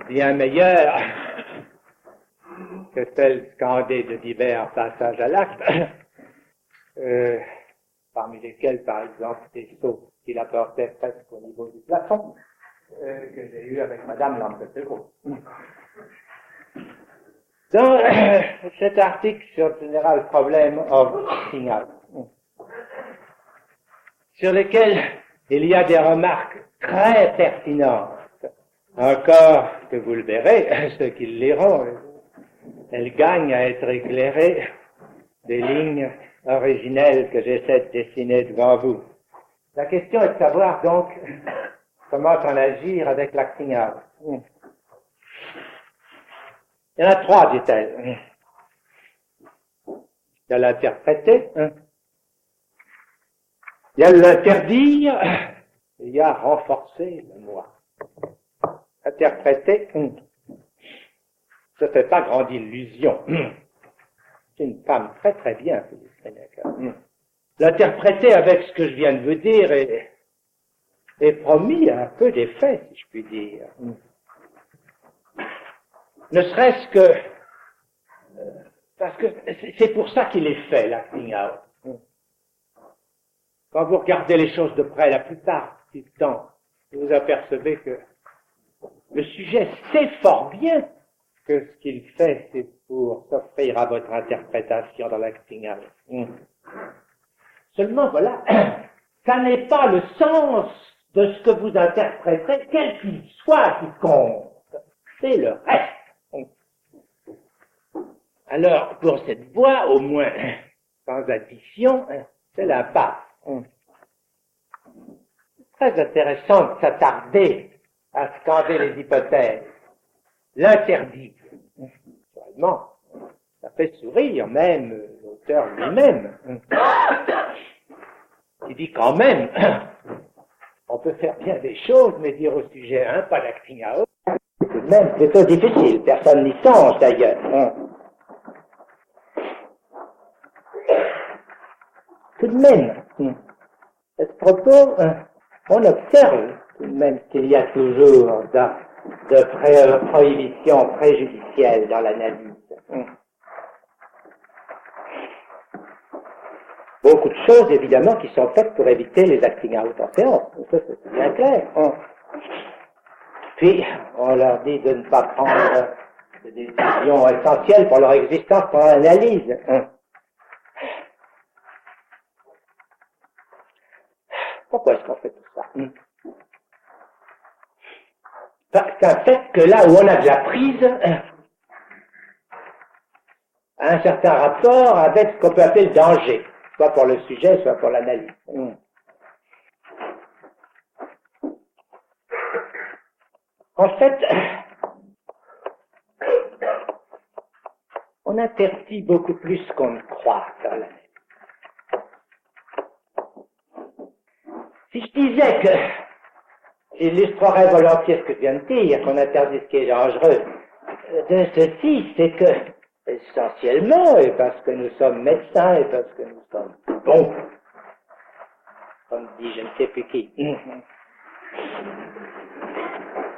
[SPEAKER 1] bien meilleure que celle scandée de divers passages à l'acte, parmi lesquels, par exemple, des sauts qu'il apportait presque au niveau du plafond, que j'ai eu avec Madame Lampeteau. Dans cet article sur le General Problem of Acting Out, sur lesquels il y a des remarques très pertinentes, encore que vous le verrez, ceux qui le liront, elles gagnent à être éclairées des lignes originelles que j'essaie de dessiner devant vous. La question est de savoir donc comment en agir avec l'acting out. Il y en a trois, dit-elle. Il y a l'interpréter, il y a l'interdire, et il y a renforcer le moi. Interpréter, ça fait pas grande illusion. C'est une femme très très bien, Phyllis Rinecker. L'interpréter avec ce que je viens de vous dire est promis à un peu d'effet, si je puis dire. Ne serait-ce que parce que c'est pour ça qu'il est fait, l'acting out. Quand vous regardez les choses de près, la plupart du temps, vous apercevez que le sujet sait fort bien que ce qu'il fait, c'est pour s'offrir à votre interprétation dans l'acting out. Seulement, voilà, ça n'est pas le sens de ce que vous interprétez, quel qu'il soit, qui compte. C'est le reste. Alors, pour cette voix, au moins, sans addition, c'est l'impasse. C'est très intéressant de s'attarder à scander les hypothèses. L'interdit. Naturellement, ça fait sourire même l'auteur lui-même. Il dit quand même, on peut faire bien des choses, mais dire au sujet, pas l'acting out, c'est tout de même plutôt difficile. Personne n'y songe d'ailleurs. Tout de même, à ce propos, on observe tout de même qu'il y a toujours de prohibitions préjudicielles dans l'analyse. Beaucoup de choses, évidemment, qui sont faites pour éviter les acting out en séance. Ça, c'est bien clair. Puis, on leur dit de ne pas prendre de décisions essentielles pour leur existence pendant l'analyse. Pourquoi est-ce qu'on fait tout ça? C'est un fait que là où on a de la prise, a un certain rapport avec ce qu'on peut appeler le danger, soit pour le sujet, soit pour l'analyse. En fait, on interdit beaucoup plus qu'on ne croit dans l'analyse. Si je disais que j'illustrerais volontiers ce que je viens de dire, qu'on interdit ce qui est dangereux, de ceci, c'est que, essentiellement, et parce que nous sommes médecins, et parce que nous sommes bons, comme dit je ne sais plus qui,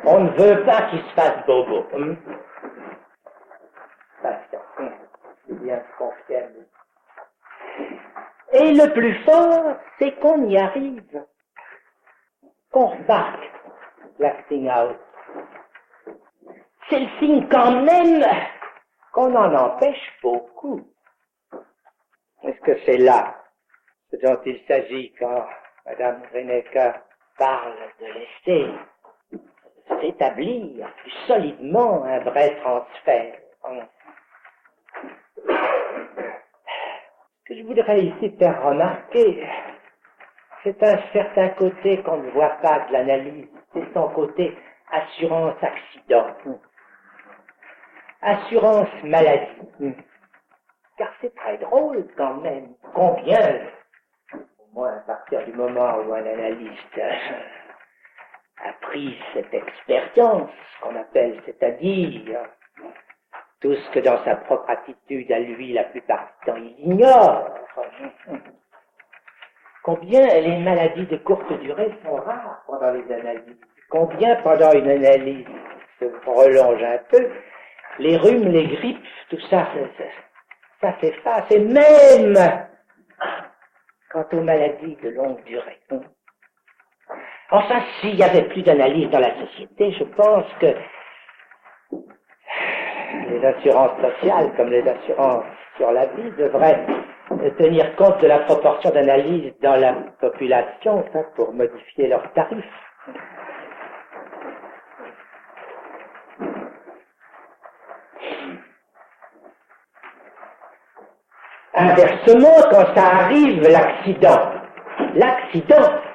[SPEAKER 1] on ne veut pas qu'il se fasse bobo. Patient. C'est bien ce qu'on fait. Et le plus fort, c'est qu'on y arrive. Qu'on remarque l'acting out. C'est le signe quand même qu'on en empêche beaucoup. Est-ce que c'est là ce dont il s'agit quand Madame Rinecker parle de laisser s'établir plus solidement un vrai transfert? Ce que je voudrais ici faire remarquer, c'est un certain côté qu'on ne voit pas de l'analyse, c'est son côté assurance accident, assurance maladie. Car c'est très drôle quand même, combien, au moins à partir du moment où un analyste
[SPEAKER 2] a pris cette expérience qu'on appelle, c'est-à-dire tout ce que dans sa propre attitude à lui, la plupart du temps, il ignore, combien les maladies de courte durée sont rares pendant les analyses, combien pendant une analyse se prolonge un peu, les rhumes, les grippes, tout ça, ça s'efface, et même quant aux maladies de longue durée. Enfin, s'il n'y avait plus d'analyse dans la société, je pense que les assurances sociales, comme les assurances sur la vie, devraient tenir compte de la proportion d'analyse dans la population pour modifier leurs tarifs. Inversement, quand ça arrive, l'accident,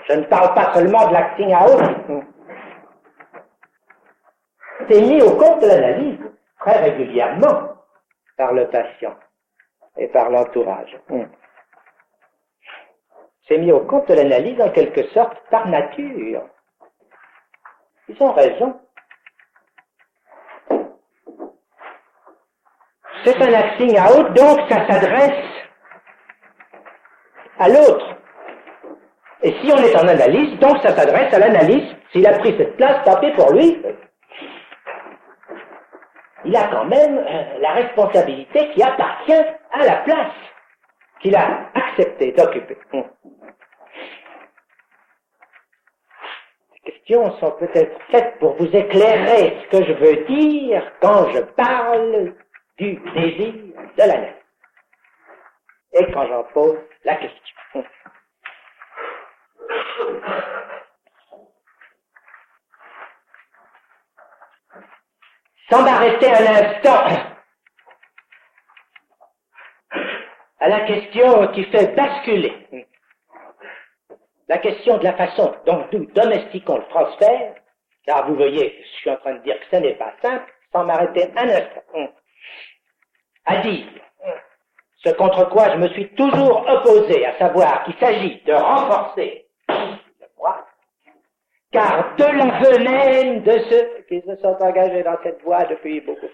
[SPEAKER 2] je ne parle pas seulement de l'acting out, c'est mis au compte de l'analyse très régulièrement par le patient et par l'entourage. C'est mis au compte de l'analyse en quelque sorte par nature. Ils ont raison. C'est un acting out, donc ça s'adresse à l'autre. Et si on est en analyse, donc ça s'adresse à l'analyste. S'il a pris cette place, tant pis pour lui. Il a quand même la responsabilité qui appartient à la place qu'il a accepté d'occuper. Ces questions sont peut-être faites pour vous éclairer ce que je veux dire quand je parle du désir de l'analyse. Et quand j'en pose la question. Sans m'arrêter un instant à la question qui fait basculer la question de la façon dont nous domestiquons le transfert, car vous voyez, je suis en train de dire que ce n'est pas simple, sans m'arrêter un instant à dire ce contre quoi je me suis toujours opposé, à savoir qu'il s'agit de renforcer le moi, car de l'aveu même de ceux qui se sont engagés dans cette voie depuis beaucoup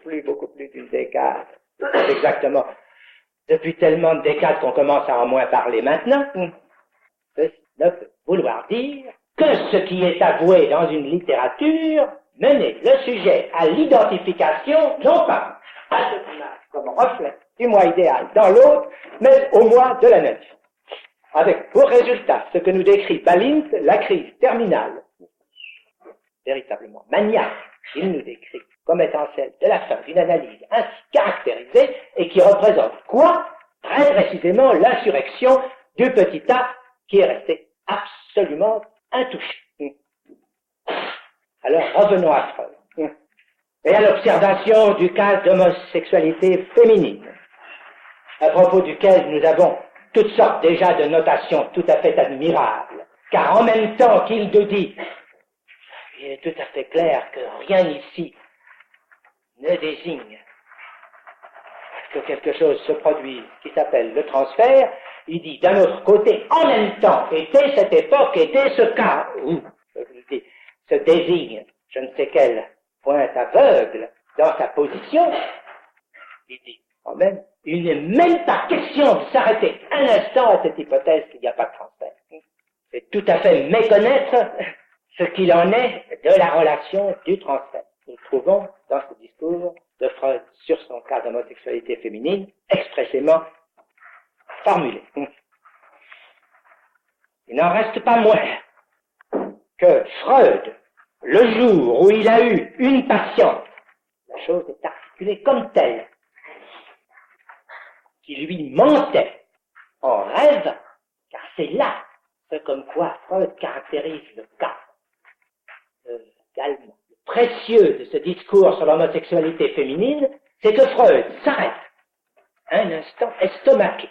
[SPEAKER 2] plus d'une décade, exactement, depuis tellement de décades qu'on commence à en moins parler maintenant, ceci ne peut vouloir dire que ce qui est avoué dans une littérature menait le sujet à l'identification, non pas à ce qu'on a comme reflet du moi idéal dans l'autre, mais au moi de l'analyse. Avec pour résultat ce que nous décrit Balint, la crise terminale, véritablement maniaque, il nous décrit comme étant celle de la fin d'une analyse ainsi caractérisée et qui représente quoi? Très précisément l'insurrection du petit A qui est resté absolument intouché. Alors revenons à Freud et à l'observation du cas d'homosexualité féminine, à propos duquel nous avons toutes sortes déjà de notations tout à fait admirables, car en même temps qu'il nous dit, il est tout à fait clair que rien ici ne désigne que quelque chose se produise qui s'appelle le transfert, il dit d'un autre côté, en même temps, et dès cette époque, et dès ce cas où, je vous dis, se désigne je ne sais quelle pointe aveugle dans sa position, il dit quand même, il n'est même pas question de s'arrêter un instant à cette hypothèse qu'il n'y a pas de transfert. C'est tout à fait méconnaître ce qu'il en est de la relation du transfert. Nous trouvons dans ce discours de Freud sur son cas d'homosexualité féminine expressément formulé. Il n'en reste pas moins que Freud, le jour où il a eu une patiente, la chose est articulée comme telle, qui lui mentait en rêve, car c'est là ce comme quoi Freud caractérise le cas calme, précieux de ce discours sur l'homosexualité féminine, c'est que Freud s'arrête un instant estomaqué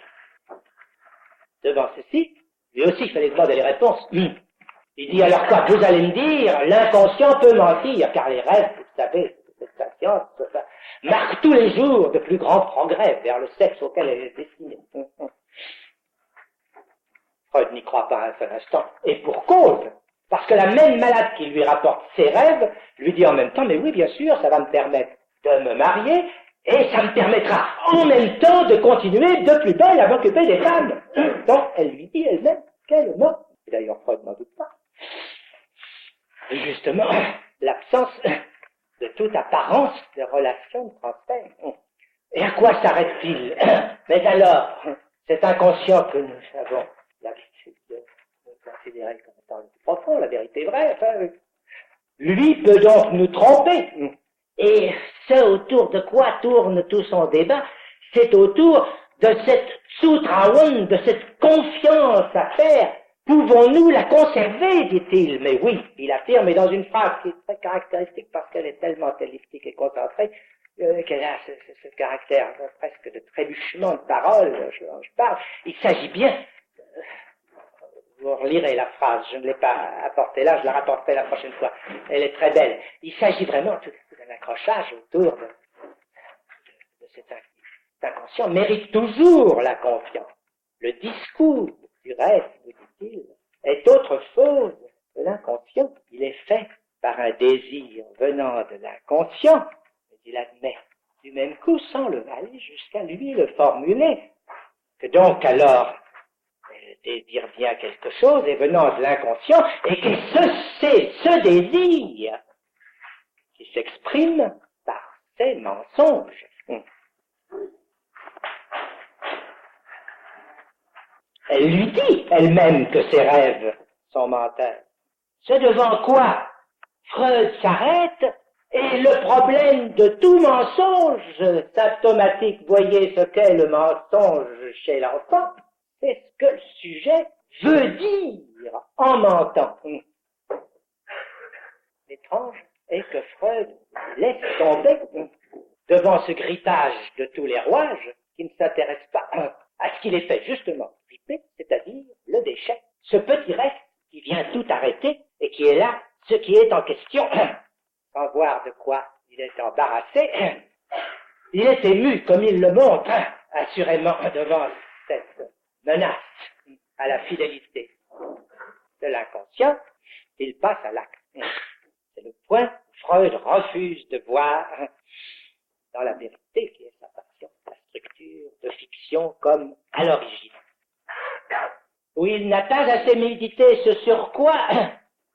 [SPEAKER 2] devant ceci. Lui aussi, il fallait demander les réponses. Il dit alors quoi, vous allez me dire, l'inconscient peut mentir, car les rêves, vous savez, cette patience marquent tous les jours de plus grands progrès vers le sexe auquel elle est destinée. Freud n'y croit pas un seul instant, et pour cause, Parce que la même malade qui lui rapporte ses rêves lui dit en même temps, mais oui, bien sûr, ça va me permettre de me marier et ça me permettra en même temps de continuer de plus belle à m'occuper des femmes. Donc, elle lui dit elle-même qu'elle ment. D'ailleurs, Freud n'en doute pas. Et justement, l'absence de toute apparence de relation de transfert. Et à quoi s'arrête-t-il? Mais alors, cet inconscient que nous avons l'habitude de considérer comme étant le plus profond, la vérité vraie, enfin, lui peut donc nous tromper. Et ce autour de quoi tourne tout son débat, c'est autour de cette Zutrauen, de cette confiance à faire. Pouvons-nous la conserver, dit-il? Mais oui, il affirme, et dans une phrase qui est très caractéristique parce qu'elle est tellement elliptique et concentrée, qu'elle a ce caractère presque de trébuchement de parole, je parle. Il s'agit bien, vous relirez la phrase, je ne l'ai pas apportée là, je la rapporterai la prochaine fois, elle est très belle. Il s'agit vraiment tout d'un accrochage autour de cet inconscient, mérite toujours la confiance. Le discours du reste, vous dit-il, est autre chose que l'inconscient. Il est fait par un désir venant de l'inconscient, mais il admet du même coup, sans le aller jusqu'à lui le formuler, que donc alors, le désir vient quelque chose est venant de l'inconscient, et que c'est ce désir qui s'exprime par ces mensonges. Elle lui dit elle-même que ses rêves sont menteurs. Ce devant quoi Freud s'arrête et le problème de tout mensonge symptomatique, voyez ce qu'est le mensonge chez l'enfant, c'est ce que le sujet veut dire en mentant. L'étrange est que Freud laisse tomber devant ce grippage de tous les rouages qui ne s'intéresse pas à ce qu'il est fait justement gripper, c'est-à-dire le déchet. Ce petit reste qui vient tout arrêter et qui est là, ce qui est en question, sans voir de quoi il est embarrassé, il est ému comme il le montre, assurément devant cette menace à la fidélité de l'inconscient, il passe à l'acte. C'est le point où Freud refuse de voir dans la vérité qui est sa passion, la structure de fiction comme à l'origine. Où il n'a pas assez médité ce sur quoi,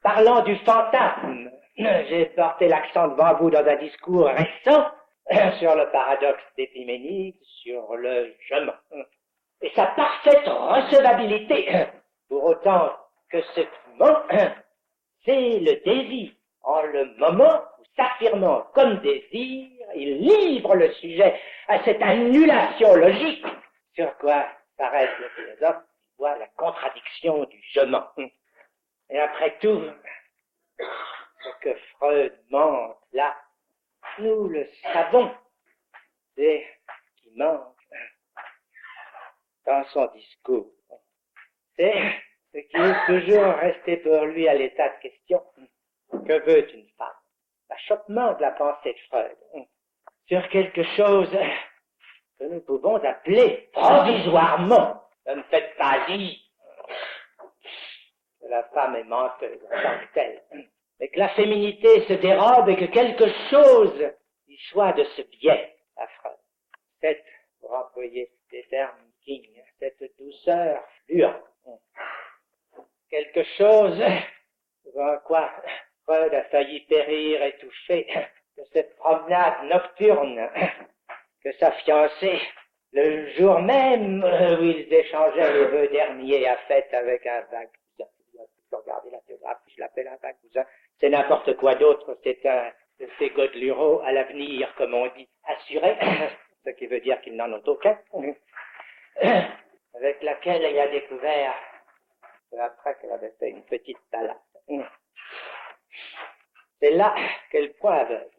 [SPEAKER 2] parlant du fantasme, j'ai porté l'accent devant vous dans un discours récent sur le paradoxe d'Épiménide, sur le je mens, et sa parfaite recevabilité, pour autant que ce qui ment, c'est le désir. En le moment où s'affirmant comme désir, il livre le sujet à cette annulation logique, sur quoi s'arrête le philosophe, il voit la contradiction du je mens. Et après tout, ce que Freud montre là, nous le savons, c'est qu'il manque dans son discours. C'est ce qui est toujours resté pour lui à l'état de question. Que veut une femme? L'achoppement de la pensée de Freud sur quelque chose que nous pouvons appeler provisoirement. Ne me faites pas dire que la femme est menteuse en tant que telle, mais que la féminité se dérobe et que quelque chose y soit de ce biais à Freud. Cette, pour employer des termes King, cette douceur fluente. Quelque chose devant quoi Freud a failli périr étouffé de cette promenade nocturne que sa fiancée, le jour même où ils échangeaient les vœux derniers, a fait avec un vague cousin. Je peux regarder la biographie, je l'appelle un vague cousin. C'est n'importe quoi d'autre, c'est un de ces Godelureau à l'avenir, comme on dit, assuré, ce qui veut dire qu'ils n'en ont aucun, avec laquelle il a découvert, après qu'elle avait fait une petite balade. C'est là qu'est le point aveugle.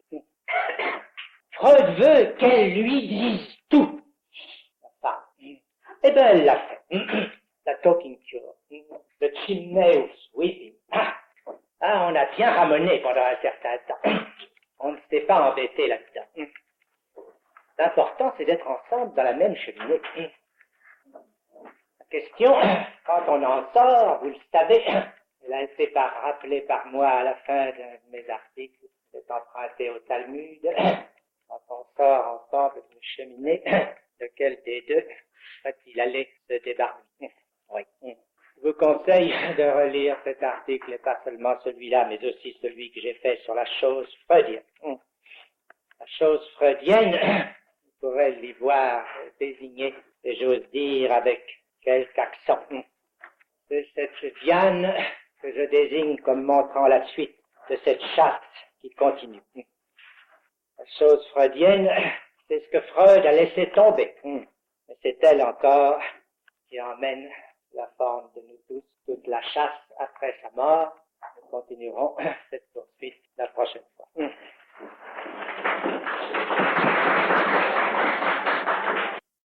[SPEAKER 2] Freud veut qu'elle lui dise tout. La femme. Eh bien, elle l'a fait. La talking cure. Le chimney ou sweeping. On a bien ramené pendant un certain temps. On ne s'est pas embêté là-dedans. L'important, c'est d'être ensemble dans la même cheminée. La question, quand on en sort, vous le savez, elle a Elle s'est rappelée par moi à la fin de mes articles. C'est emprunté au Talmud. Quand on sort ensemble d'une cheminée, lequel des deux va-t-il aller se débarrasser? Oui. Je vous conseille de relire cet article, et pas seulement celui-là, mais aussi celui que j'ai fait sur la chose freudienne. La chose freudienne, vous pourrez l'y voir désignée, et j'ose dire avec quelque accent. C'est cette Diane que je désigne comme montrant la suite de cette chasse qui continue. La chose freudienne, c'est ce que Freud a laissé tomber. Mais c'est elle encore qui emmène la forme de nous tous, toute la chasse après sa mort. Nous continuerons cette poursuite la prochaine fois.